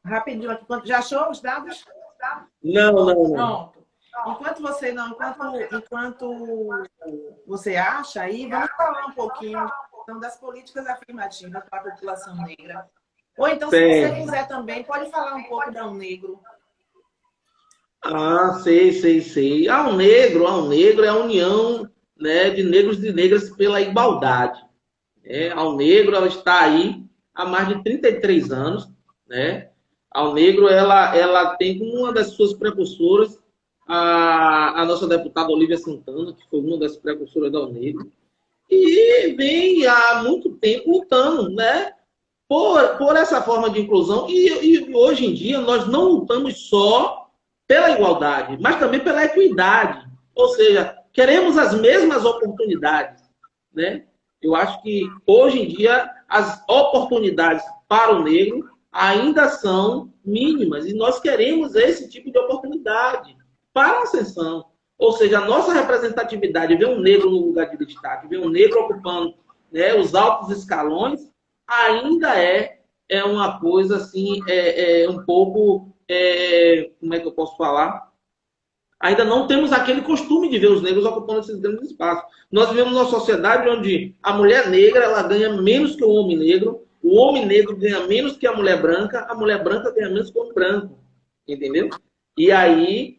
rapidinho aqui. Já achou os dados?
Não.
Pronto. Enquanto você acha aí, vamos falar um pouquinho das políticas afirmativas para a população negra. Ou então, se você quiser também, pode falar um pouco da negro.
Sei. Ao negro é a união, né, de negros e de negras pela igualdade. Ao negro, ela está aí há mais de 33 anos, né? Ao negro, ela tem como uma das suas precursoras a nossa deputada Olívia Santana, que foi uma das precursoras da Negro, e vem há muito tempo lutando, né? Por essa forma de inclusão. E hoje em dia nós não lutamos só pela igualdade, mas também pela equidade. Ou seja, queremos as mesmas oportunidades, né? Eu acho que hoje em dia as oportunidades para o negro ainda são mínimas e nós queremos esse tipo de oportunidade para a ascensão. Ou seja, a nossa representatividade, ver um negro no lugar de destaque, ver um negro ocupando, né, os altos escalões, ainda é uma coisa assim, um pouco, como é que eu posso falar? Ainda não temos aquele costume de ver os negros ocupando esses grandes espaços. Nós vivemos numa sociedade onde a mulher negra ela ganha menos que o homem negro ganha menos que a mulher branca ganha menos que o homem branco. Entendeu? E aí,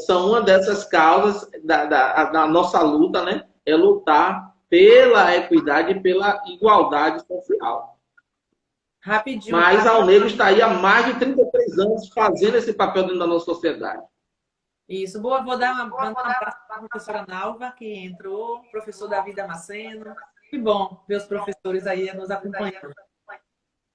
são uma dessas causas da nossa luta, né? É lutar pela equidade e pela igualdade social.
Rapidinho.
Mas ao negro está aí há mais de 33 anos fazendo esse papel dentro da nossa sociedade.
Isso, boa. Vou dar um abraço para a professora Nalva, que entrou, professor Davi Damasceno, Que bom ver os professores aí nos acompanhando,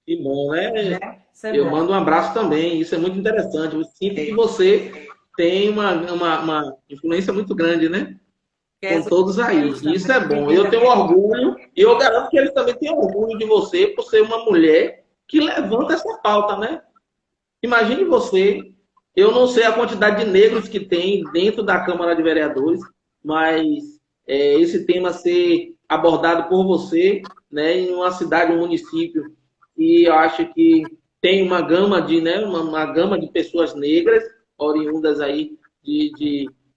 Que bom, né?
né? Isso é
Eu
bom.
mando um abraço também, isso é muito interessante. Eu sinto que você tem uma influência muito grande, né?
Quer
Com todos aí.
eles
E
também,
isso é bom.
quem
Eu
já
tenho
quer.
orgulho, e eu garanto que eles também têm orgulho de você por ser uma mulher que levanta essa pauta, né? Imagine você, eu não sei a quantidade de negros que tem dentro da Câmara de Vereadores, mas esse tema ser abordado por você, né, em uma cidade, um município, que eu acho que tem uma gama de, né, uma gama de pessoas negras oriundas aí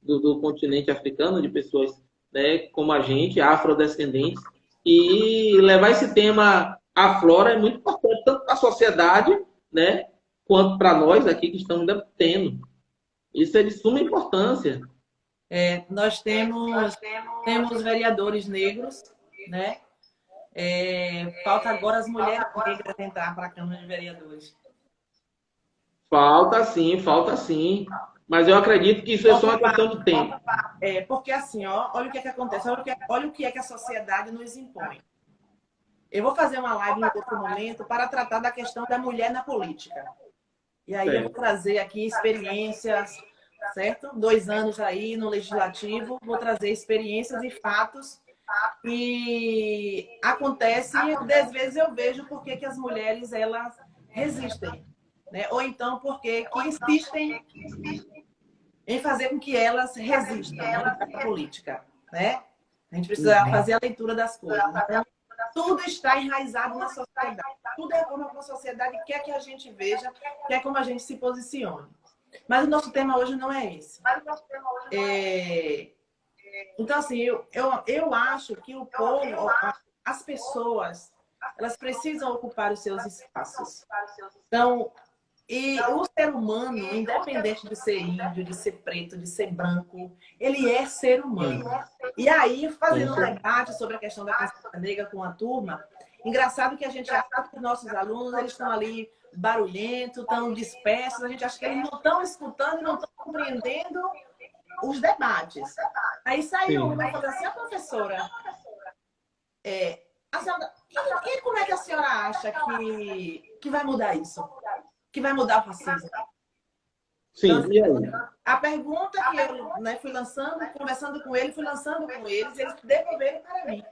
do continente africano, de pessoas, né, como a gente, afrodescendentes, e levar esse tema à flora é muito importante, tanto para a sociedade, né, quanto para nós aqui que estamos debatendo. Isso é de suma importância.
Nós temos vereadores negros, né? Falta agora as mulheres negras entrar para a Câmara de Vereadores.
Falta sim. Mas eu acredito que isso é só uma questão de tempo.
Porque assim, ó, olha o que é que acontece, olha o que é que a sociedade nos impõe. Eu vou fazer uma live em outro momento para tratar da questão da mulher na política. E aí eu vou
Certo.
trazer aqui experiências, certo? 2 anos aí no Legislativo, vou trazer experiências e fatos que acontecem e às vezes eu vejo por que as mulheres elas resistem, né? Ou então porque que insistem em fazer com que elas resistam à política, né? A gente precisa fazer a leitura das coisas. Então, tudo está enraizado na sociedade. Tudo é como a sociedade quer que a gente veja, quer como a gente se posicione. Mas o nosso tema hoje não é esse. Então, assim, eu acho que o povo, as pessoas, elas precisam ocupar os seus espaços. Então, e o ser humano, independente de ser índio, de ser preto, de ser branco, ele é ser humano. E aí, fazendo um debate sobre a questão da consciência negra com a turma, engraçado que a gente acha que os nossos alunos eles estão ali barulhentos, estão dispersos, a gente acha que eles não estão escutando e não estão compreendendo os debates. Aí saiu uma e falou assim, a professora, a senhora, e como é que a senhora acha que vai mudar isso? Que vai mudar o racismo? Então,
Sim, e aí?
a pergunta que eu fui lançando, conversando com ele, fui lançando com eles devolveram para mim.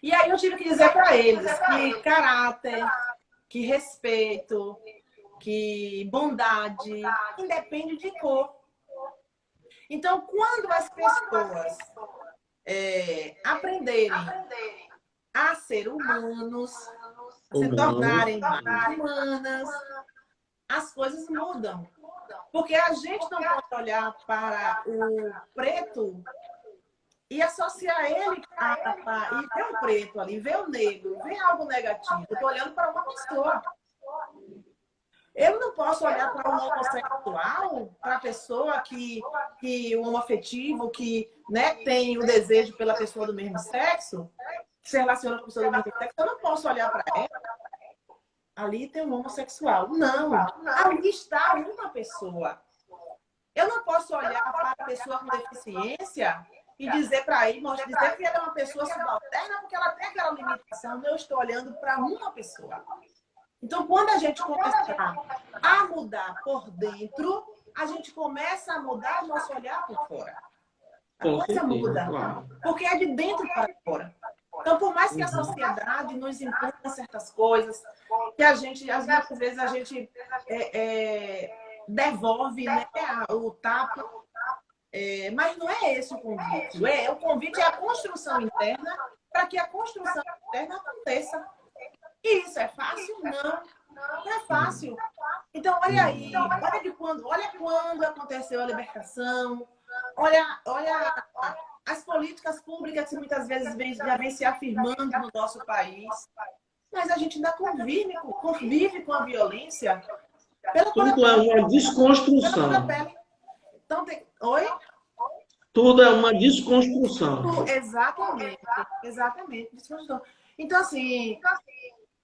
E aí eu tive que dizer para eles que caráter, que respeito, que bondade, independe de cor. Então, quando as pessoas aprenderem a ser humanos, a se tornarem mais humanas, as coisas mudam. Porque a gente não pode olhar para o preto e associar ele e ver o preto ali, ver o negro, ver algo negativo. Eu estou olhando para uma pessoa. Eu não posso olhar para um homossexual, para a pessoa que o homoafetivo, que tem o desejo pela pessoa do mesmo sexo, que se relaciona com a pessoa do mesmo sexo, eu não posso olhar para ela. Ali tem um homossexual. Não, ali está uma pessoa. Eu não posso olhar para a pessoa com deficiência e dizer para ele, dizer que ela é uma pessoa subalterna porque ela tem aquela limitação. Eu estou olhando para uma pessoa. Então, quando a gente começar a mudar por dentro, a gente começa a mudar o nosso olhar por fora. A coisa muda, claro. Porque é de dentro para fora. Então, por mais que a sociedade nos imponha certas coisas, que a gente, às vezes, a gente devolve o tapa, mas não é esse o convite. O convite é a construção interna para que a construção interna aconteça. E isso é fácil? Não é fácil. Então, olha aí, olha quando aconteceu a libertação, olha as políticas públicas que muitas vezes já vem se afirmando no nosso país, mas a gente ainda convive com a violência.
Tudo é uma desconstrução.
Então, oi?
Tudo é uma desconstrução.
Exatamente, desconstrução. Então, assim,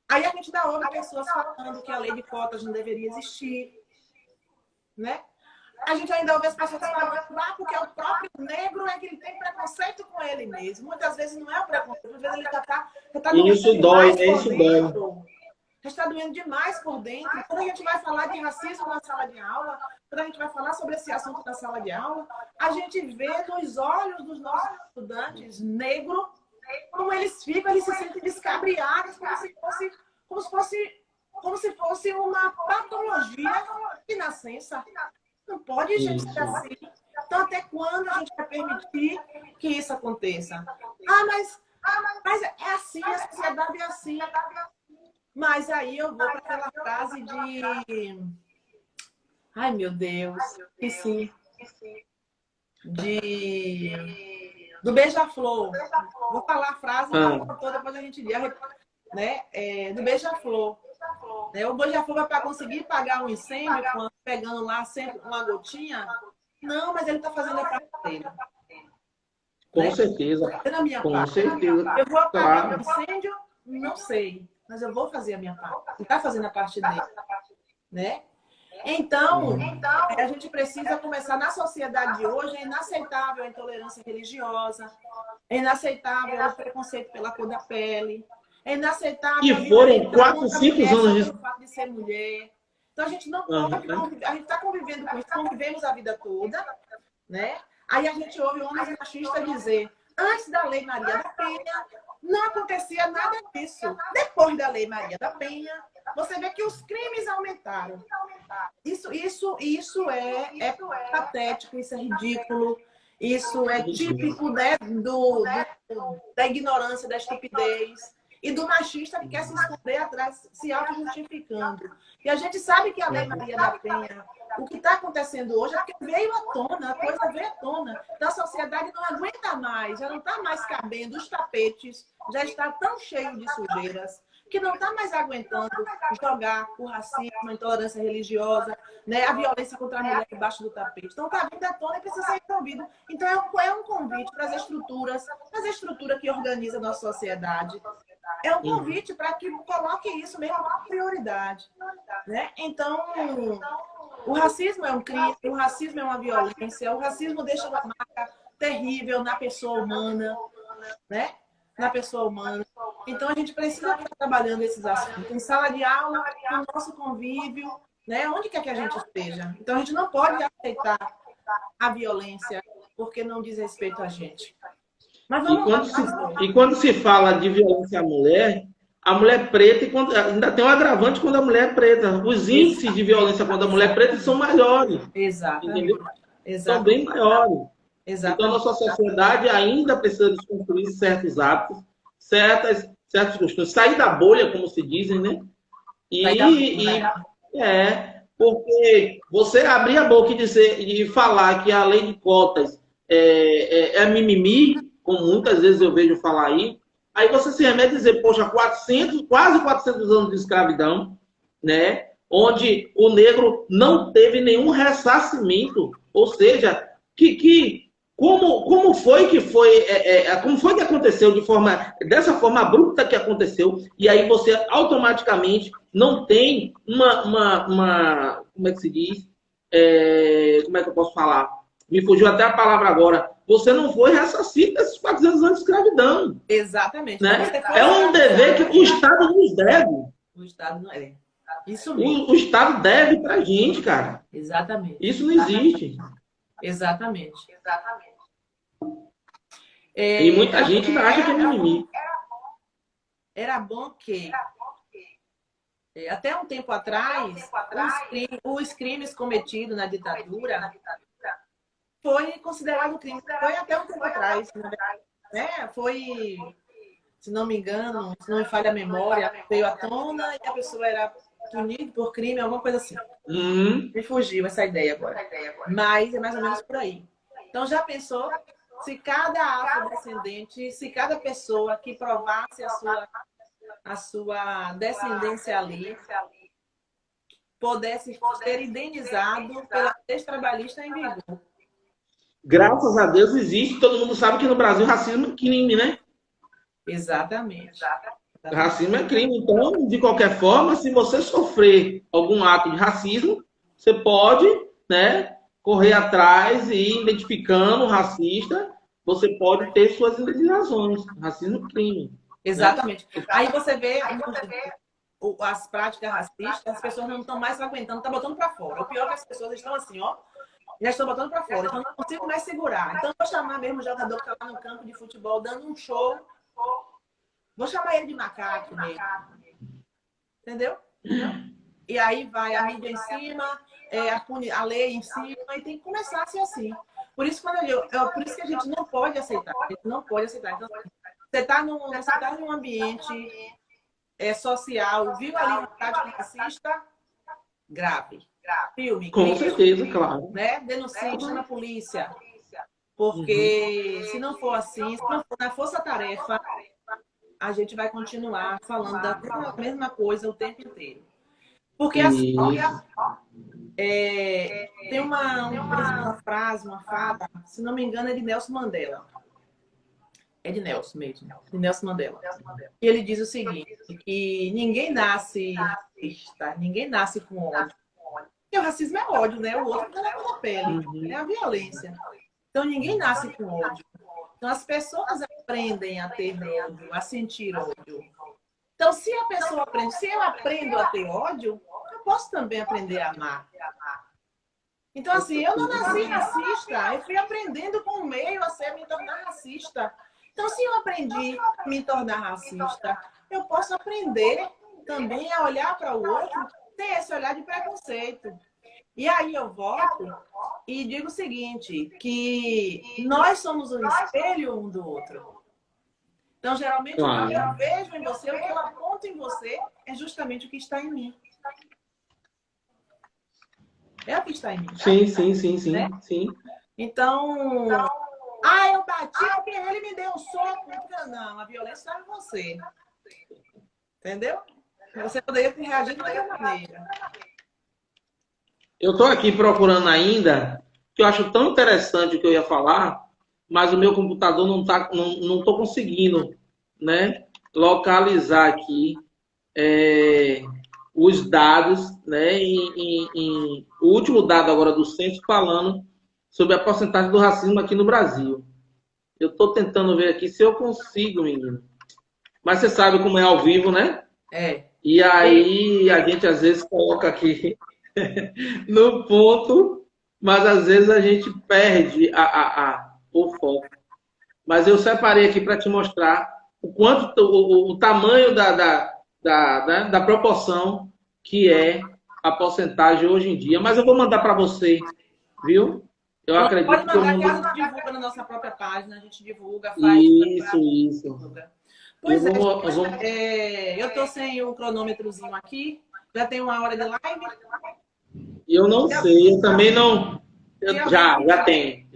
aí a gente ainda ouve pessoas falando que a lei de cotas não deveria existir, né? A gente ainda ouve as pessoas falando lá porque o próprio negro é que ele tem preconceito com ele mesmo. Muitas vezes não é o preconceito, muitas vezes ele já tá
Isso
doendo
dói,
demais
né?
por
Isso dói.
dentro. Já está doendo demais por dentro. Quando a gente vai falar de racismo na sala de aula, quando a gente vai falar sobre esse assunto na sala de aula, a gente vê nos olhos dos nossos estudantes negros como eles ficam, eles se sentem descabriados, como se fosse uma patologia de nascença. Não pode, gente, ser assim. Então, até quando a gente vai permitir que isso aconteça? Mas é assim, a sociedade é assim. Mas aí eu vou para aquela frase de... Ai, meu Deus, esqueci. Do Beija-Flor. Vou falar a frase toda, depois a gente diz, né? Do Beija-Flor. O Beija-Flor vai para conseguir pagar um incêndio, pegando lá sempre uma gotinha? Não, mas ele está fazendo a parte dele.
Com certeza.
Fazendo a minha
Com
parte.
certeza.
Eu vou apagar
Claro.
o incêndio? Não sei. Mas eu vou fazer a minha parte. Ele está fazendo a parte dele. Né? Então, a gente precisa começar na sociedade de hoje. É inaceitável a intolerância religiosa. É inaceitável o preconceito pela cor da pele. É inaceitável.
E foram 4, 5 anos
de fato de ser mulher. Então a gente não pode conviver. A gente está convivendo com isso, convivemos a vida toda, né? Aí a gente ouve homens machistas dizer: antes da Lei Maria da Penha, não acontecia nada disso. Depois da Lei Maria da Penha, você vê que os crimes aumentaram. Isso é patético, isso é ridículo, isso é típico, né, da ignorância, da estupidez e do machista que quer se esconder atrás, se auto-justificando. E a gente sabe que a Lei Maria da Penha, o que está acontecendo hoje é porque veio à tona, a coisa veio à tona. Então a sociedade não aguenta mais, já não está mais cabendo, os tapetes já está tão cheio de sujeiras, que não está mais aguentando jogar o racismo, a intolerância religiosa, né, a violência contra a mulher debaixo do tapete. Então está vindo à tona e precisa ser resolvido. Então é um convite para as estruturas, que organiza a nossa sociedade. É um convite para que coloque isso mesmo como prioridade. Né? Então, o racismo é um crime, o racismo é uma violência, o racismo deixa uma marca terrível na pessoa humana, né? Na pessoa humana. Então, a gente precisa estar trabalhando esses assuntos. Em sala de aula, no nosso convívio, né? Onde quer que a gente esteja. Então, a gente não pode aceitar a violência porque não diz respeito a gente. Mas
e quando se fala de violência à mulher, a mulher preta, ainda tem um agravante quando a mulher é preta. Os índices de violência contra a mulher preta são maiores.
Exatamente.
São bem maiores.
Exatamente.
Então, a nossa sociedade ainda precisa desconstruir certos hábitos, certos costumes. Sair da bolha, como se dizem, né? Porque você abrir a boca e falar que a lei de cotas é mimimi, como muitas vezes eu vejo falar aí você se remete a dizer, poxa, quase 400 anos de escravidão, né? Onde o negro não teve nenhum ressarcimento, ou seja, como foi que aconteceu dessa forma abrupta que aconteceu, e aí você automaticamente não tem como é que se diz? Como é que eu posso falar? Me fugiu até a palavra agora. Você não foi ressarcido desses 400 anos de escravidão.
Exatamente.
Né? É um dever que o Estado nos deve.
O Estado não é. Isso mesmo.
O Estado deve pra gente, cara.
Exatamente.
Isso não existe.
Exatamente.
E muita gente acha que é mimimi.
Era bom que, até um tempo atrás, os crimes cometidos na ditadura foi considerado crime. Foi até um tempo atrás. Né? Foi, se não me engano, se não me falha a memória, veio à tona e a pessoa era punida por crime, alguma coisa assim. Me fugiu essa ideia agora. Mas é mais ou menos por aí. Então, já pensou se cada afrodescendente, se cada pessoa que provasse a sua descendência ali pudesse ser indenizado pela lei trabalhista em vigor?
Graças a Deus existe. Todo mundo sabe que no Brasil racismo é crime, né?
Exatamente.
Racismo é crime. Então, de qualquer forma, se você sofrer algum ato de racismo, você pode, né, correr atrás e identificando o racista, você pode ter suas legislações. Racismo é crime.
Exatamente. Aí você vê as práticas racistas, as pessoas não estão mais aguentando, estão botando para fora. O pior é que as pessoas estão assim, ó, já estão botando para fora, então não consigo mais segurar. Então vou chamar mesmo o jogador que está lá no campo de futebol dando um show, vou chamar ele de macaco mesmo. Entendeu? E aí vai a mídia em cima, a lei em cima, e tem que começar a ser assim. Por isso, por isso que a gente não pode aceitar. A gente não pode aceitar. Então, você está num ambiente social, viu ali uma prática racista, grave. Filme,
Com certeza, claro.
né? Denuncie, chama a polícia. Porque se não for assim, se não for na força-tarefa, a gente vai continuar falando da mesma coisa o tempo inteiro. Porque assim, tem uma frase, uma fala, se não me engano, é de Nelson Mandela. É de Nelson mesmo, de Nelson Mandela. E ele diz o seguinte, que ninguém nasce racista, ninguém nasce com ódio. Porque o racismo é ódio, né? O outro não é na pele, é a violência. Então ninguém nasce com ódio. Então as pessoas aprendem a ter ódio, a sentir ódio. Então se a pessoa aprende, se eu aprendo a ter ódio, eu posso também aprender a amar. Então assim, eu não nasci racista, eu fui aprendendo com o meio a me tornar racista. Então, se eu aprendi a me tornar racista, eu posso aprender também a olhar para o outro, ter esse olhar de preconceito. E aí eu volto e digo o seguinte, que nós somos um espelho um do outro. Então, geralmente, o que eu vejo em você, o que eu aponto em você, é justamente o que está em mim. É o que está em mim.
Sim,
né?
sim.
Então... eu bati porque ele me deu um soco. Não, a violência está em você. Entendeu? Você poderia ter reagido de outra maneira.
Eu estou aqui procurando ainda, que eu acho tão interessante o que eu ia falar, mas o meu computador não estou conseguindo, né, localizar aqui os dados, né, o último dado agora do censo falando sobre a porcentagem do racismo aqui no Brasil. Eu estou tentando ver aqui se eu consigo, menino. Mas você sabe como é ao vivo, né? E aí a gente às vezes coloca aqui no ponto, mas às vezes a gente perde o foco. Mas eu separei aqui para te mostrar o quanto o tamanho da proporção que é a porcentagem hoje em dia. Mas eu vou mandar para você, viu? Eu acredito
pode mandar que a gente divulga na nossa própria página, a gente divulga, faz.
Isso.
Pois eu estou sem o cronômetrozinho aqui, já tem 1 hora de live.
Eu não sei, eu também não. Já tem.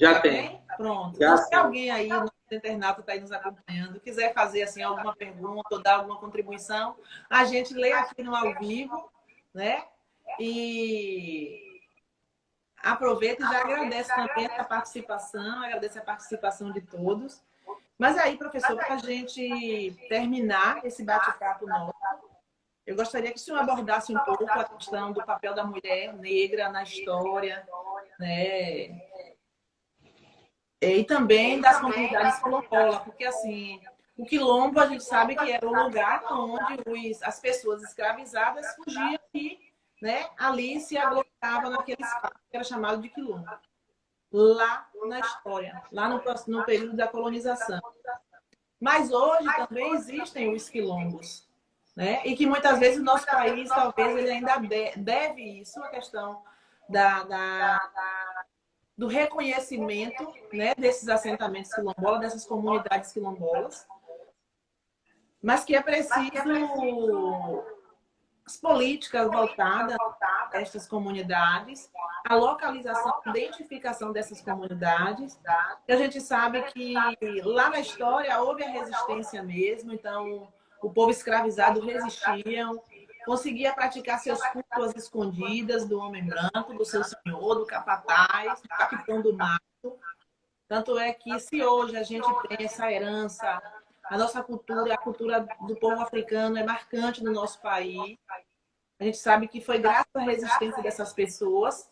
Pronto. Então, se alguém aí no internato está aí nos acompanhando, quiser fazer assim alguma pergunta ou dar alguma contribuição, a gente lê aqui no ao vivo, né? E aproveita e já agradece também essa participação, agradece a participação de todos. Mas aí, professor, para a gente terminar esse bate-papo nosso, eu gostaria que o senhor abordasse um pouco a questão do papel da mulher negra na história, né? E também das comunidades quilombolas, porque assim, o quilombo a gente sabe que era o lugar onde as pessoas escravizadas fugiam e, né, ali se aglomeravam naquele espaço que era chamado de quilombo. Lá na história, lá no período da colonização. Mas hoje também existem os quilombos, né? E que muitas vezes o nosso país, talvez, ele ainda deve isso, a questão do reconhecimento, né, desses assentamentos quilombolas, dessas comunidades quilombolas, mas que é preciso as políticas voltadas a estas comunidades, a localização, a identificação dessas comunidades. E a gente sabe que lá na história houve a resistência mesmo, então o povo escravizado resistia, conseguia praticar seus cultos escondidas do homem branco, do seu senhor, do capataz, do capitão do mato. Tanto é que se hoje a gente tem essa herança, a nossa cultura, a cultura do povo africano é marcante no nosso país. A gente sabe que foi graças à resistência dessas pessoas.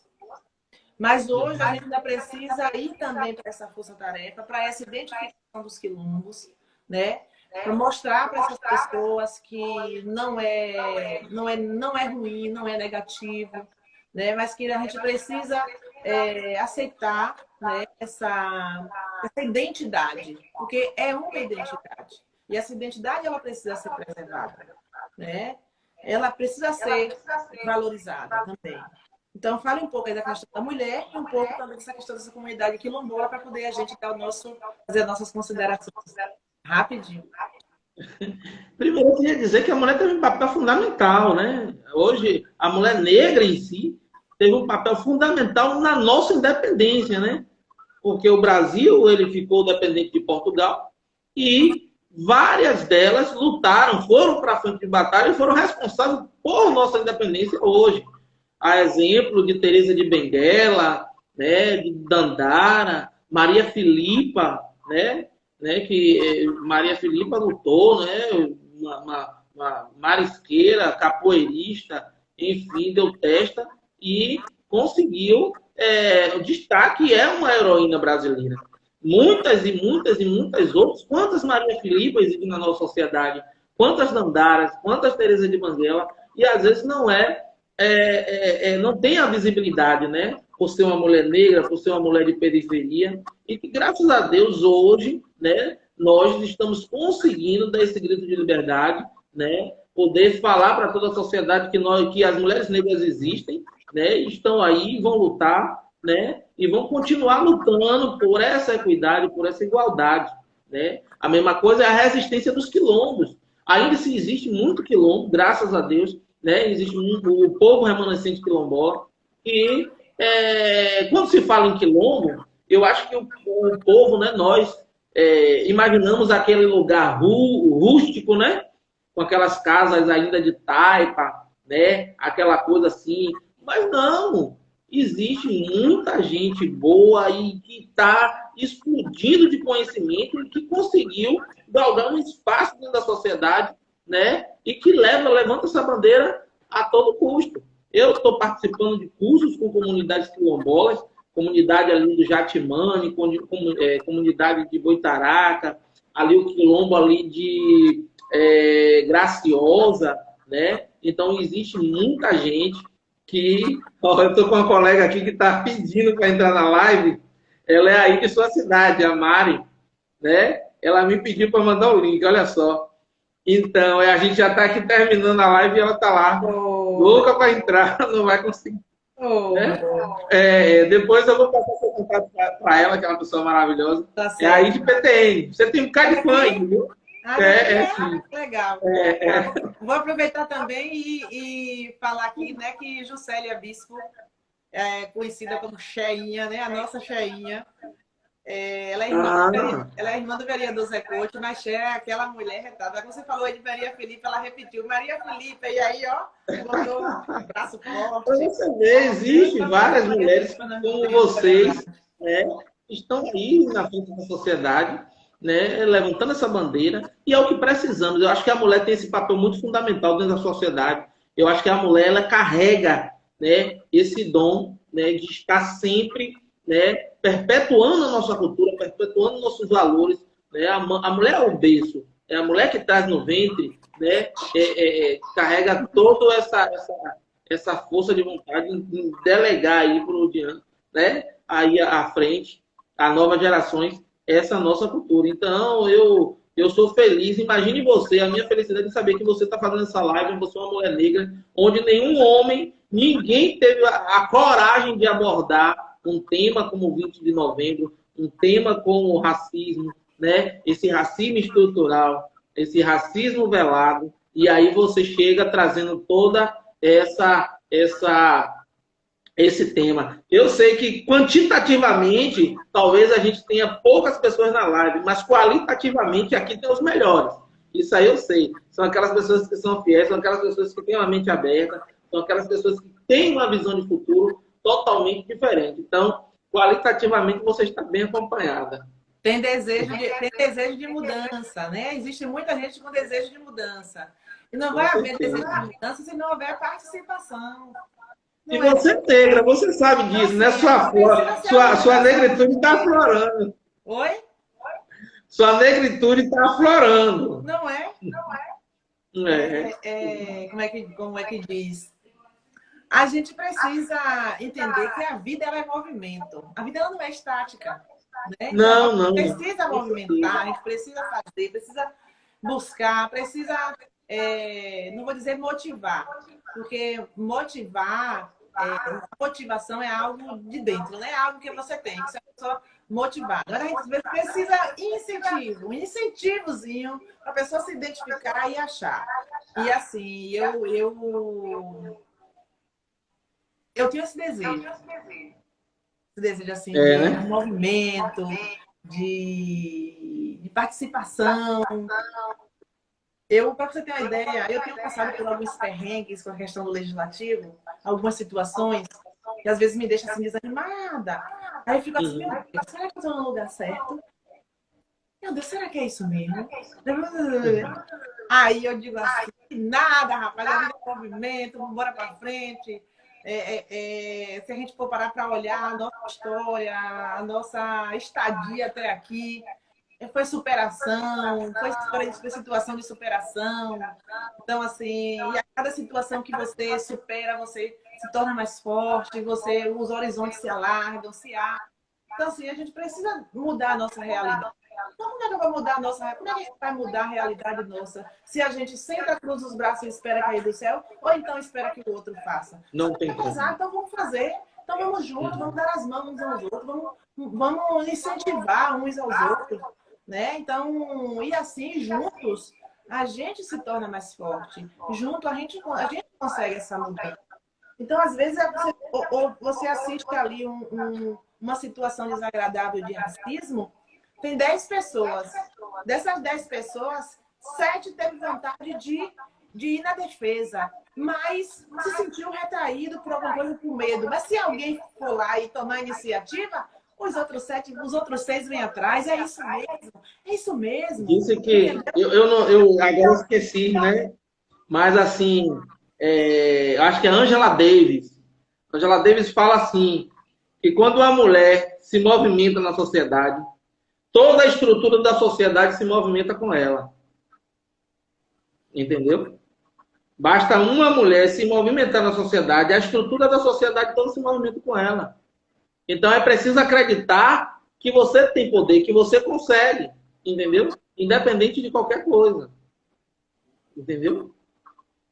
Mas hoje a gente ainda precisa ir também para essa força-tarefa, para essa identificação dos quilombos, né? Para mostrar para essas pessoas que não é ruim, não é negativo, né? Mas que a gente precisa aceitar, né? Essa identidade, porque é uma identidade. E essa identidade ela precisa ser preservada, né? Ela precisa ser valorizada também. Então, fale um pouco aí da questão da mulher e um pouco também dessa questão dessa comunidade quilombola para poder a gente dar fazer as nossas considerações rapidinho.
Primeiro, eu queria dizer que a mulher teve um papel fundamental, né? Hoje, a mulher negra em si teve um papel fundamental na nossa independência, né? Porque o Brasil ele ficou dependente de Portugal e várias delas lutaram, foram para a frente de batalha e foram responsáveis por nossa independência hoje. A exemplo de Teresa de Benguela, né, de Dandara, Maria Filipa, né, que Maria Filipa lutou, né, uma marisqueira, capoeirista, enfim, deu testa e conseguiu o destaque, é uma heroína brasileira. Muitas e muitas e muitas outras, quantas Maria Filipa existem na nossa sociedade, quantas Dandaras, quantas Teresa de Benguela, e às vezes não tem a visibilidade, né? Por ser uma mulher negra, por ser uma mulher de periferia, e que, graças a Deus, hoje, né, nós estamos conseguindo dar esse grito de liberdade, né? Poder falar para toda a sociedade que as mulheres negras existem, né? Estão aí, vão lutar, né? E vão continuar lutando por essa equidade, por essa igualdade, né? A mesma coisa é a resistência dos quilombos. Ainda se existe muito quilombo, graças a Deus, né? Existe o povo remanescente quilombola. E quando se fala em quilombo, eu acho que o povo, né, nós imaginamos aquele lugar rústico, né? Com aquelas casas ainda de taipa, né? Aquela coisa assim. Mas não, existe muita gente boa e que está explodindo de conhecimento e que conseguiu galgar um espaço dentro da sociedade, né? E que levanta essa bandeira a todo custo. Eu estou participando de cursos com comunidades quilombolas, comunidade ali do Jatimane, comunidade de Boitaraca, ali o quilombo ali de Graciosa, né? Então existe muita gente que... eu estou com uma colega aqui que está pedindo para entrar na live. Ela é aí de sua cidade, a Mari, né? Ela me pediu para mandar o link, olha só. Então, a gente já está aqui terminando a live e ela está lá, louca para entrar, não vai conseguir. Né? Depois eu vou passar seu contato para ela, que é uma pessoa maravilhosa. Tá, é aí de PTN. Você tem um bocado de fã aí, viu?
Sim. Legal. Vou aproveitar também e falar aqui, né, que Juscelia Bispo, conhecida como Cheinha, né, a nossa Cheinha, ela é irmã do vereador Zé Couto, mas Che é aquela mulher retada. Quando você falou aí de Maria Filipe, ela repetiu Maria Filipe, e aí, ó, botou um braço forte.
Você vê, existem várias mulheres como vocês, né, estão aí na frente da sociedade, né, levantando essa bandeira, e é o que precisamos. Eu acho que a mulher tem esse papel muito fundamental dentro da sociedade. Eu acho que a mulher, ela carrega, né, esse dom, né, de estar sempre, né, perpetuando a nossa cultura, perpetuando nossos valores, né? A mulher é o berço, é a mulher que traz no ventre, né, carrega toda essa força de vontade em delegar aí para o diante, né, aí à frente, a novas gerações, essa nossa cultura. Então, eu sou feliz. Imagine você, a minha felicidade de saber que você está fazendo essa live, você é uma mulher negra, onde nenhum homem, ninguém teve a coragem de abordar um tema como o 20 de novembro, um tema como o racismo, né? Esse racismo estrutural, esse racismo velado, e aí você chega trazendo toda esse tema. Eu sei que quantitativamente, talvez a gente tenha poucas pessoas na live, mas qualitativamente aqui tem os melhores. Isso aí eu sei. São aquelas pessoas que são fiéis, são aquelas pessoas que têm uma mente aberta, são aquelas pessoas que têm uma visão de futuro totalmente diferente. Então, qualitativamente, você está bem acompanhada.
Tem desejo de mudança, né? Existe muita gente com desejo de mudança. E não vai haver desejo de mudança se não houver participação.
E
Não é?
você é negra, você sabe
Então,
disso, né?
assim, a gente precisa se
Sua
aflorar.
negritude está aflorando.
Oi?
Sua negritude está aflorando.
Não é?
É.
Como é que diz? A gente precisa entender que a vida ela é movimento. A vida ela não é estática. Né? Então, a
Não,
gente
não.
precisa
Com
movimentar, a
certeza.
gente precisa fazer, precisa buscar, precisa, não vou dizer motivar, porque motivação é algo de dentro, não é algo que você tem, que você é uma pessoa motivada. Agora a gente precisa incentivo, um incentivozinho para a pessoa se identificar e achar. E assim, eu tenho esse desejo assim
É,
de
né?
movimento, de participação. Para você ter uma ideia, eu tenho passado por alguns perrengues com a questão do legislativo, algumas situações que às vezes me deixam assim desanimada. Aí eu fico assim, meu
Uhum.
Deus, será que eu estou no lugar certo? Meu Deus, será que é isso mesmo? Aí eu digo assim, nada, rapaz, a vida é movimento, vamos embora para frente. Se a gente for parar para olhar a nossa história, a nossa estadia até aqui, foi superação, foi situação de superação. Então, assim, e a cada situação que você supera, você se torna mais forte, os horizontes se alargam, se abrem. Então, assim, a gente precisa mudar a nossa realidade. Então, como é que eu vou mudar a nossa Como é que a gente vai mudar a realidade nossa? Se a gente senta, cruza os braços e espera cair do céu, ou então espera que o outro faça?
Não
Só
tem
precisar,
como.
então vamos fazer. Então vamos juntos, vamos
Uhum.
dar as mãos uns aos outros, vamos incentivar uns aos outros, né? Então, e assim, juntos, a gente se torna mais forte. Junto, a gente consegue essa mudança. Então, às vezes, ou você assiste ali uma situação desagradável de racismo, tem 10 pessoas. Dessas 10 pessoas, 7 teve vontade de ir na defesa, mas se sentiu retraído por alguma coisa, com medo. Mas se alguém for lá e tomar iniciativa, os outros 6 vêm atrás. É isso mesmo, é isso mesmo.
Disse que
Entendeu?
eu agora esqueci, né? Mas assim, acho que é Angela Davis. Angela Davis fala assim, que quando uma mulher se movimenta na sociedade, toda a estrutura da sociedade se movimenta com ela. Entendeu? Basta uma mulher se movimentar na sociedade, a estrutura da sociedade toda se movimenta com ela. Então é preciso acreditar que você tem poder, que você consegue, entendeu? Independente de qualquer coisa. Entendeu?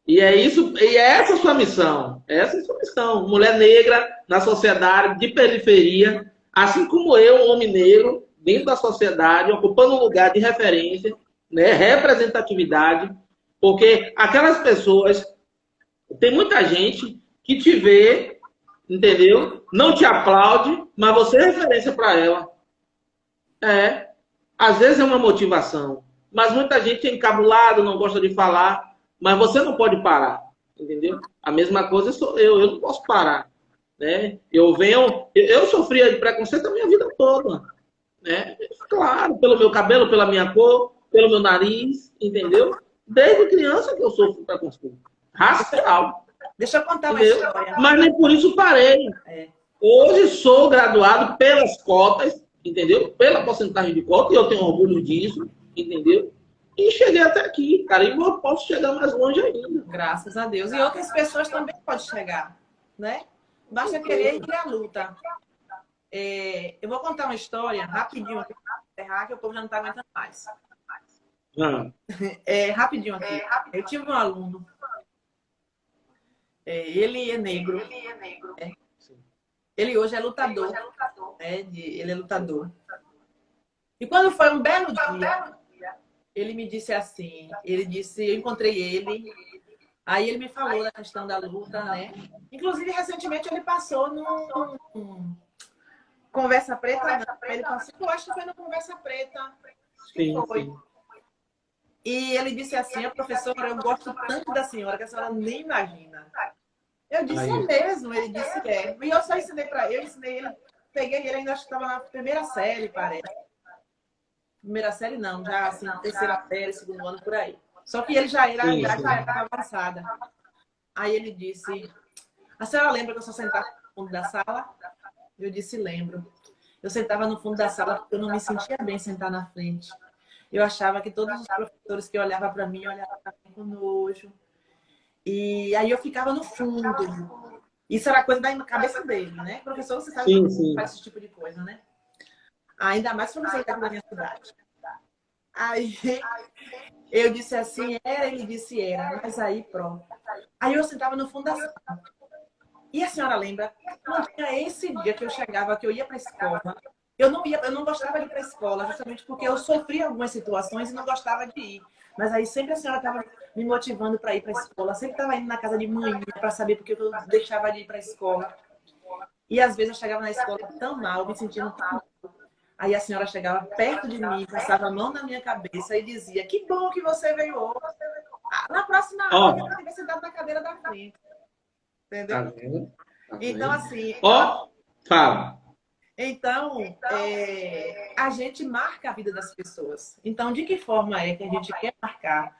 E é isso, e é essa a sua missão. Essa é a sua missão. Mulher negra na sociedade, de periferia, assim como eu, um homem negro, dentro da sociedade, ocupando um lugar de referência, né, representatividade, porque aquelas pessoas, tem muita gente que te vê, entendeu? Não te aplaude, mas você é referência para ela. É. Às vezes é uma motivação, mas muita gente é encabulado, não gosta de falar, mas você não pode parar, entendeu? A mesma coisa sou eu não posso parar, né? Eu sofria de preconceito a minha vida toda, né? Claro, pelo meu cabelo, pela minha cor, pelo meu nariz, entendeu? Desde criança que eu sofro preconceito, racial,
Deixa eu contar uma
entendeu?
história.
Mas nem por isso parei.
É.
Hoje sou graduado pelas cotas, entendeu? Pela porcentagem de cota, e eu tenho orgulho disso, entendeu? E cheguei até aqui, cara, e eu posso chegar mais longe ainda.
Graças a Deus. E outras pessoas também podem chegar, né? Basta querer ir à luta. Eu vou contar uma história rapidinho aqui para encerrar, que o povo já não está aguentando mais.
Ah,
Rapidinho aqui. Eu tive um aluno, ele é negro, ele hoje é lutador, ele é lutador. E quando foi um belo dia, ele me disse assim, eu encontrei ele, aí ele me falou da questão da luta, né? Inclusive, recentemente ele passou num Conversa Preta, não. Ele passou, eu acho que foi no Conversa Preta. Acho que
sim,
foi.
sim.
E ele disse assim, professora, eu gosto tanto da senhora que a senhora nem imagina. Eu disse, é
Aí,
mesmo? Ele disse, é. E eu só ensinei para ele, peguei ele, ainda acho que estava na primeira série, parece. Primeira série não, já assim, terceira série, segundo ano, por aí. Só que ele já era, a
sim,
idade
sim.
já estava avançada. Aí ele disse, A senhora lembra que eu só sentava no fundo da sala? Eu disse, lembro. Eu sentava no fundo da sala porque eu não me sentia bem sentar na frente. Eu achava que todos os professores que olhavam para mim, olhavam para mim com nojo. E aí eu ficava no fundo. Isso era coisa da cabeça dele, né? Professor, você sabe
Sim,
que
sim.
faz esse tipo de coisa, né? Ainda mais professor da minha cidade. Aí eu disse assim, era, ele disse era, mas aí pronto. Aí eu sentava no fundo da sala. E a senhora lembra, quando tinha esse dia que eu chegava, que eu ia para a escola, eu não gostava de ir para a escola, justamente porque eu sofria algumas situações e não gostava de ir. Mas aí sempre a senhora estava me motivando para ir para a escola, sempre estava indo na casa de mãe para saber porque eu deixava de ir para a escola. E às vezes eu chegava na escola tão mal, me sentindo tão mal. Aí a senhora chegava perto de mim, passava a mão na minha cabeça e dizia: que bom que você veio hoje. Na próxima aula, eu
Ó,
queria sentado na cadeira da frente.
tá
Entendeu?
vendo? Tá
Então,
vendo?
assim,
Ó, fala.
então, a gente marca a vida das pessoas. Então, de que forma é que a gente quer marcar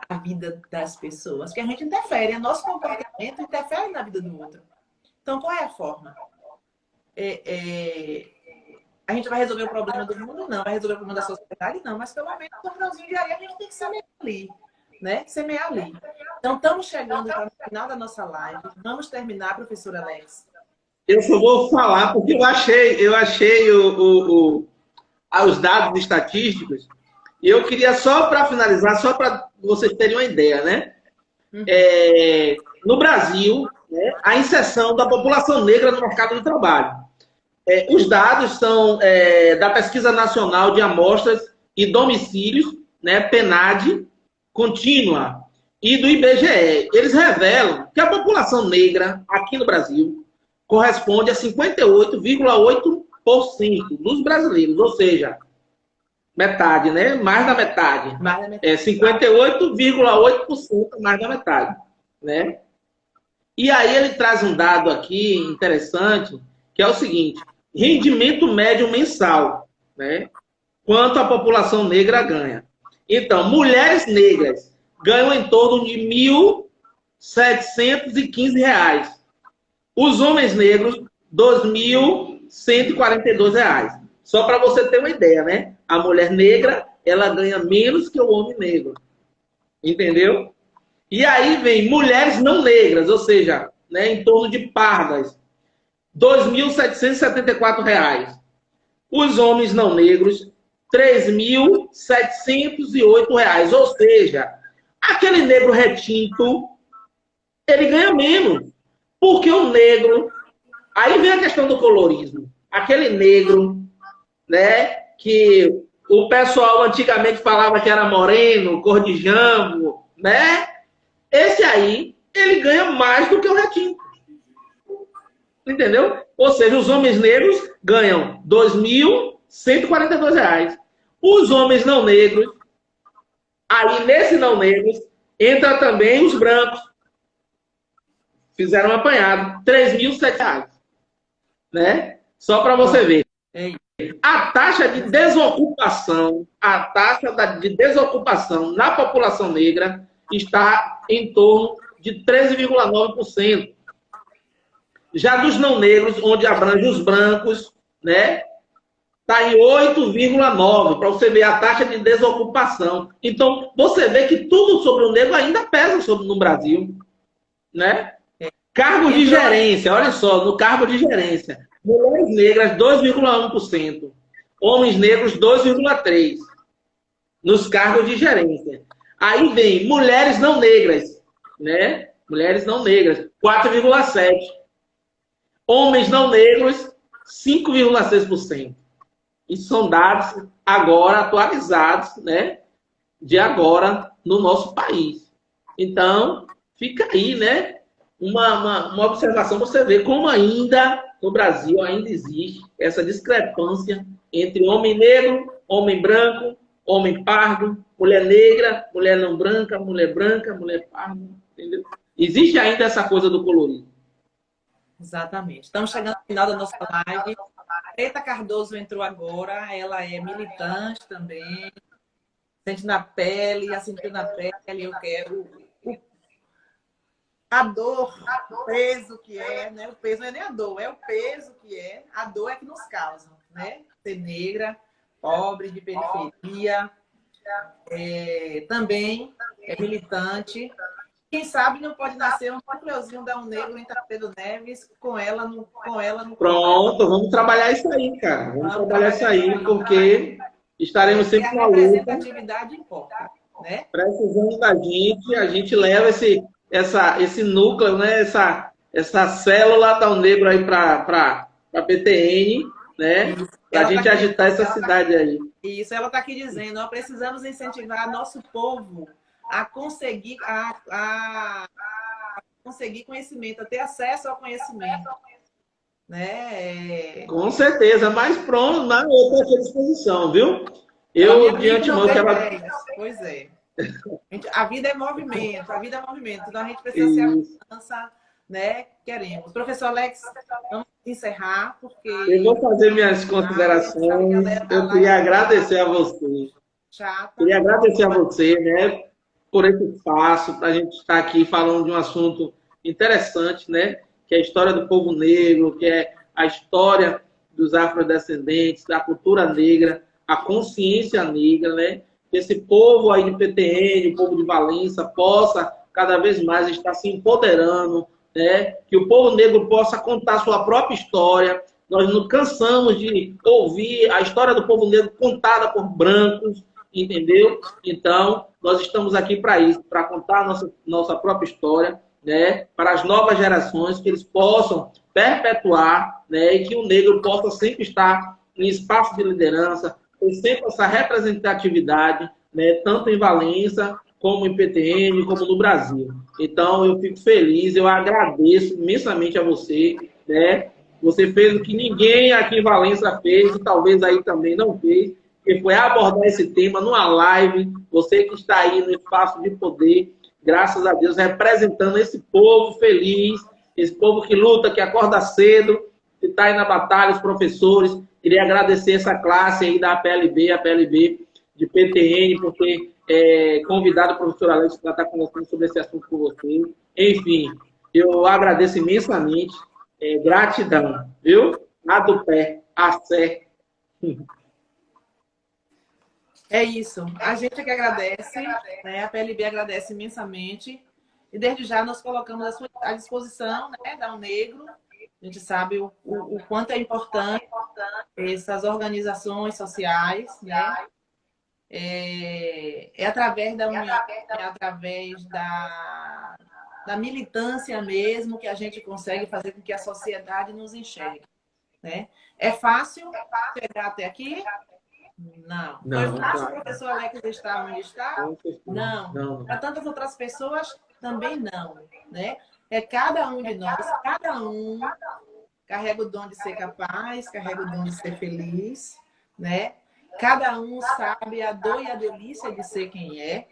a vida das pessoas? Que a gente interfere, o nosso comportamento interfere na vida do outro. Então, qual é a forma? A gente vai resolver o problema do mundo? Não. Vai resolver o problema da sociedade? Não. Mas pelo menos o grãozinho de areia a gente tem que semear ali. Né? Semear ali. Então, estamos chegando já no final da nossa live. Vamos terminar, professor Alex.
Eu só vou falar porque eu achei os dados estatísticos e eu queria só para finalizar, só para vocês terem uma ideia, né? No Brasil, né, a inserção da população negra no mercado de trabalho. Os dados são da Pesquisa Nacional de Amostras e Domicílios, né, PNAD, contínua, e do IBGE. Eles revelam que a população negra aqui no Brasil corresponde a 58,8% dos brasileiros, ou seja, metade, né? Mais da metade. 58,8% mais da metade, né? E aí ele traz um dado aqui interessante, que é o seguinte: rendimento médio mensal, né? Quanto a população negra ganha. Então, mulheres negras ganham em torno de R$ 1.715. Os homens negros, R$ 2.142. Só para você ter uma ideia, né? A mulher negra, ela ganha menos que o homem negro. Entendeu? E aí vem mulheres não negras, ou seja, né, em torno de pardas, R$ 2.774. Os homens não negros, R$ 3.708. Ou seja, aquele negro retinto, ele ganha menos. Porque o negro... Aí vem a questão do colorismo. Aquele negro, né, que o pessoal antigamente falava que era moreno, cor de jambo, né? Esse aí, ele ganha mais do que o retinto. Entendeu? Ou seja, os homens negros ganham R$ 2.142. Os homens não negros, aí nesse não negros, entra também os brancos. Fizeram um apanhado, R$ 3.007. Né? Só para você ver. A taxa de desocupação, de desocupação na população negra está em torno de 13,9%. Já dos não negros, onde abrange os brancos, né, está em 8,9%, para você ver a taxa de desocupação. Então, você vê que tudo sobre o negro ainda pesa no Brasil. Né? Cargos de gerência, olha só, no cargo de gerência, mulheres negras 2,1%, homens negros 2,3% nos cargos de gerência. Aí vem mulheres não negras, né? Mulheres não negras, 4,7%. Homens não negros, 5,6%. Isso são dados agora atualizados, né? De agora no nosso país. Então, fica aí, né? Uma observação para você ver como ainda no Brasil ainda existe essa discrepância entre homem negro, homem branco, homem pardo, mulher negra, mulher não branca, mulher parda, entendeu? Existe ainda essa coisa do colorido.
Exatamente. Estamos chegando ao final da nossa live. Preta Cardoso entrou agora, ela é militante também, sente na pele, já sentiu na pele, eu quero A dor, o peso que é, né? O peso não é nem a dor, é o peso que é. A dor é que nos causa, né? Ser negra, pobre, de periferia, também é militante. Quem sabe não pode nascer um núcleozinho da Um Negro em Tancredo Neves com ela no colo.
Pronto, vamos trabalhar isso aí, cara. Vamos trabalhar isso aí, porque estaremos
Porque
sempre
a
na luta.
representatividade importa, né?
Precisando da gente, a gente leva esse núcleo, né? Essa célula da Um Negro aí para a PTN, né? Para a
Ela tá
gente
aqui,
agitar essa cidade aí.
isso, ela está aqui dizendo, nós precisamos incentivar nosso povo a conseguir, conseguir conhecimento, a ter acesso ao conhecimento, né?
Com certeza, mas pronto, mas eu estou à sua disposição, viu?
Ela me
Eu, de
que não
antemão,
tem
quero.
ideias. Pois é. A vida é movimento, a vida é movimento. Então a gente precisa ser a
Isso.
mudança, né? Queremos. Professor Alex, vamos encerrar, porque
Eu vou fazer minhas considerações. Eu queria agradecer a você.
chata.
Queria agradecer a você, né, por esse espaço, para a gente estar aqui falando de um assunto interessante, né, que é a história do povo negro, que é a história dos afrodescendentes, da cultura negra, a consciência negra, né, que esse povo aí de PTN, o povo de Valença, possa cada vez mais estar se empoderando, né, que o povo negro possa contar sua própria história. Nós não cansamos de ouvir a história do povo negro contada por brancos, entendeu? Então, nós estamos aqui para isso, para contar a nossa própria história, né? Para as novas gerações, que eles possam perpetuar, né? E que o negro possa sempre estar em espaço de liderança, ter sempre essa representatividade, né? Tanto em Valença, como em PTN, como no Brasil. Então, eu fico feliz, eu agradeço imensamente a você, né? Você fez o que ninguém aqui em Valença fez, e talvez aí também não fez, que foi abordar esse tema numa live. Você que está aí no espaço de poder, graças a Deus, representando esse povo feliz, esse povo que luta, que acorda cedo, que está aí na batalha, os professores. Queria agradecer essa classe aí da APLB, a PLB de PTN, por ter convidado o professor Alex para estar conversando sobre esse assunto com você. Enfim, eu agradeço imensamente. Gratidão, viu? A do pé, a sé.
É isso. A gente é que agradece, né? A PLB agradece imensamente. E desde já nós colocamos à disposição, né, da Um Negro. A gente sabe o quanto é importante essas organizações sociais, né? É através da união, é através da militância mesmo que a gente consegue fazer com que a sociedade nos enxergue, né? É fácil chegar até aqui? Não.
Não,
Foi fácil o
claro.
professor Alex estar onde está? Não.
Não.
Para tantas outras pessoas, também não, né? É cada um de nós, cada um carrega o dom de ser capaz, carrega o dom de ser feliz, né? Cada um sabe a dor e a delícia de ser quem é.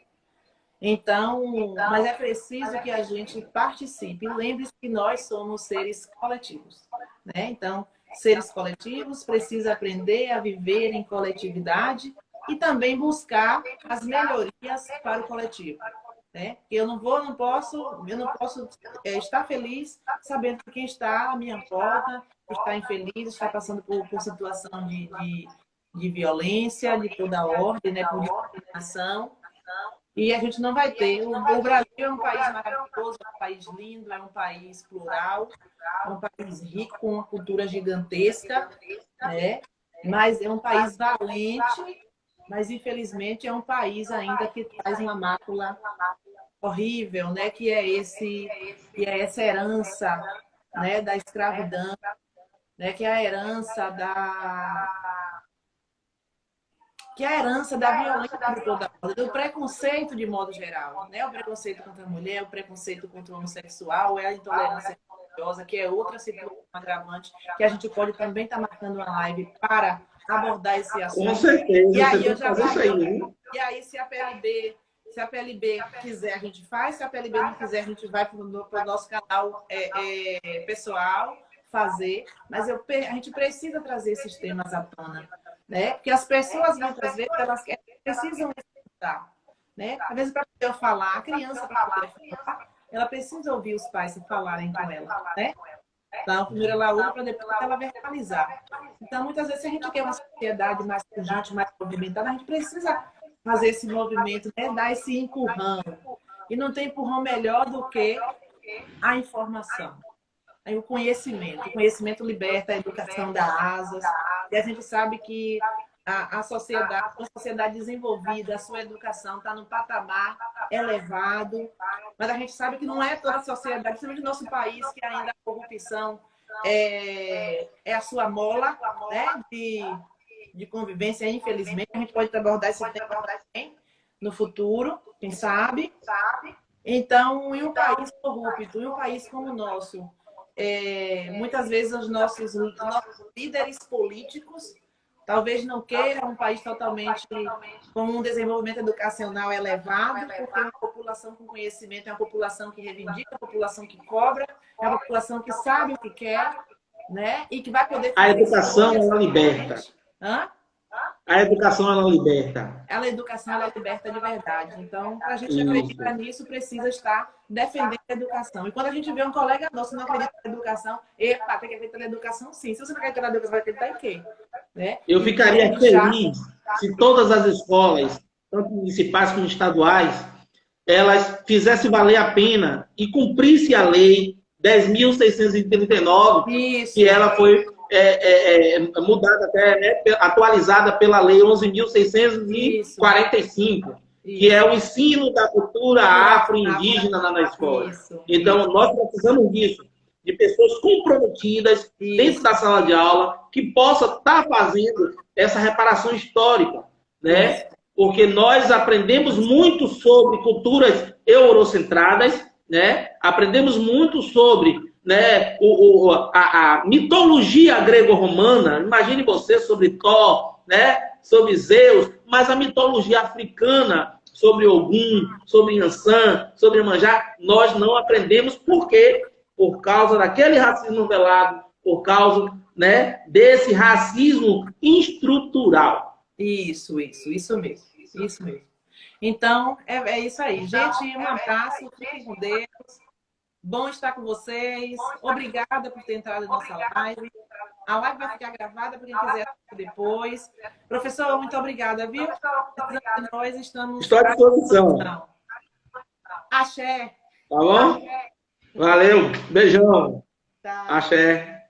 Então, mas é preciso que a gente participe. Lembre-se que nós somos seres coletivos, né? Então, seres coletivos precisam aprender a viver em coletividade e também buscar as melhorias para o coletivo, né? Eu não posso estar feliz sabendo que quem está à minha volta está infeliz, está passando por situação de violência, de toda ordem, né? Por discriminação. E a gente não vai ter. O Brasil é um país maravilhoso, é um país lindo, é um país plural, é um país rico, com uma cultura gigantesca, né? Mas é um país valente, mas infelizmente é um país ainda que traz uma mácula horrível, né? Que é essa herança, né? Da escravidão, né? Que é a herança da violência de toda ordem, do preconceito de modo geral, né? O preconceito contra a mulher, o preconceito contra o homossexual, é a intolerância religiosa, que é outra situação agravante, que a gente pode também estar marcando uma live para abordar esse assunto.
Com certeza,
E aí
você tem que fazer isso aí, né?
E aí, se a PLB quiser, a gente faz. Se a PLB não quiser, a gente vai para o nosso canal pessoal fazer. Mas a gente precisa trazer esses temas à tona, né? Porque as pessoas, muitas vezes, elas precisam escutar, né? Às vezes, para eu falar, a criança, para poder falar, ela precisa ouvir os pais se falarem com ela, né? Então, primeiro ela ouve para depois ela verbalizar. Então, muitas vezes, se a gente quer uma sociedade mais pujante, mais movimentada, a gente precisa fazer esse movimento, né? Dar esse empurrão. E não tem empurrão melhor do que a informação. Aí, o conhecimento. O conhecimento liberta, a educação dá asas. E a gente sabe que a sociedade, uma sociedade desenvolvida, a sua educação está num patamar elevado, mas a gente sabe que não é toda a sociedade, principalmente no nosso país, que ainda a corrupção é a sua mola, né, de convivência, infelizmente. A gente pode abordar esse tema também no futuro, quem sabe. Então, em um país corrupto, em um país como o nosso, muitas vezes os nossos líderes políticos talvez não queiram um país totalmente com um desenvolvimento educacional elevado, porque é uma população com conhecimento, é uma população que reivindica, é uma população que cobra, é uma população que sabe o que quer, né? E que vai poder
A educação, ela liberta.
Hã?
A educação, ela liberta.
A educação, ela liberta de verdade. Então, para a gente acreditar nisso, precisa estar defendendo a educação. E quando a gente vê um colega nosso que não acredita na educação, epa, tem que acreditar na educação, sim. Se você não acredita na educação, vai acreditar em quê? Né?
Eu ficaria feliz se todas as escolas, tanto municipais como estaduais, elas fizessem valer a pena e cumprissem a lei 10.639, que ela foi mudada até, né, atualizada pela lei 11.645, que é o ensino da cultura afro-indígena na escola. Então, nós precisamos disso, de pessoas comprometidas dentro da sala de aula, que possam estar fazendo essa reparação histórica, né? Porque nós aprendemos muito sobre culturas eurocentradas, né? Aprendemos muito sobre, né, a mitologia grego-romana. Imagine você sobre Thor, né, sobre Zeus, mas a mitologia africana, sobre Ogum, sobre Yansan, sobre Iemanjá, nós não aprendemos. Por quê? Por causa daquele racismo velado, por causa, né, desse racismo estrutural.
Isso mesmo. Isso mesmo. Então, é isso aí. Gente, um abraço, fiquem com Deus. Bom estar com vocês. Obrigada por ter entrado na nossa live. A live vai ficar gravada para quem quiser assistir depois. Professor, muito obrigada, viu? Nós estamos...
Estou à disposição.
Axé.
Tá bom? Valeu. Beijão.
Tchau.
Axé.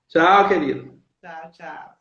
Tchau, querido.
Tchau, tchau.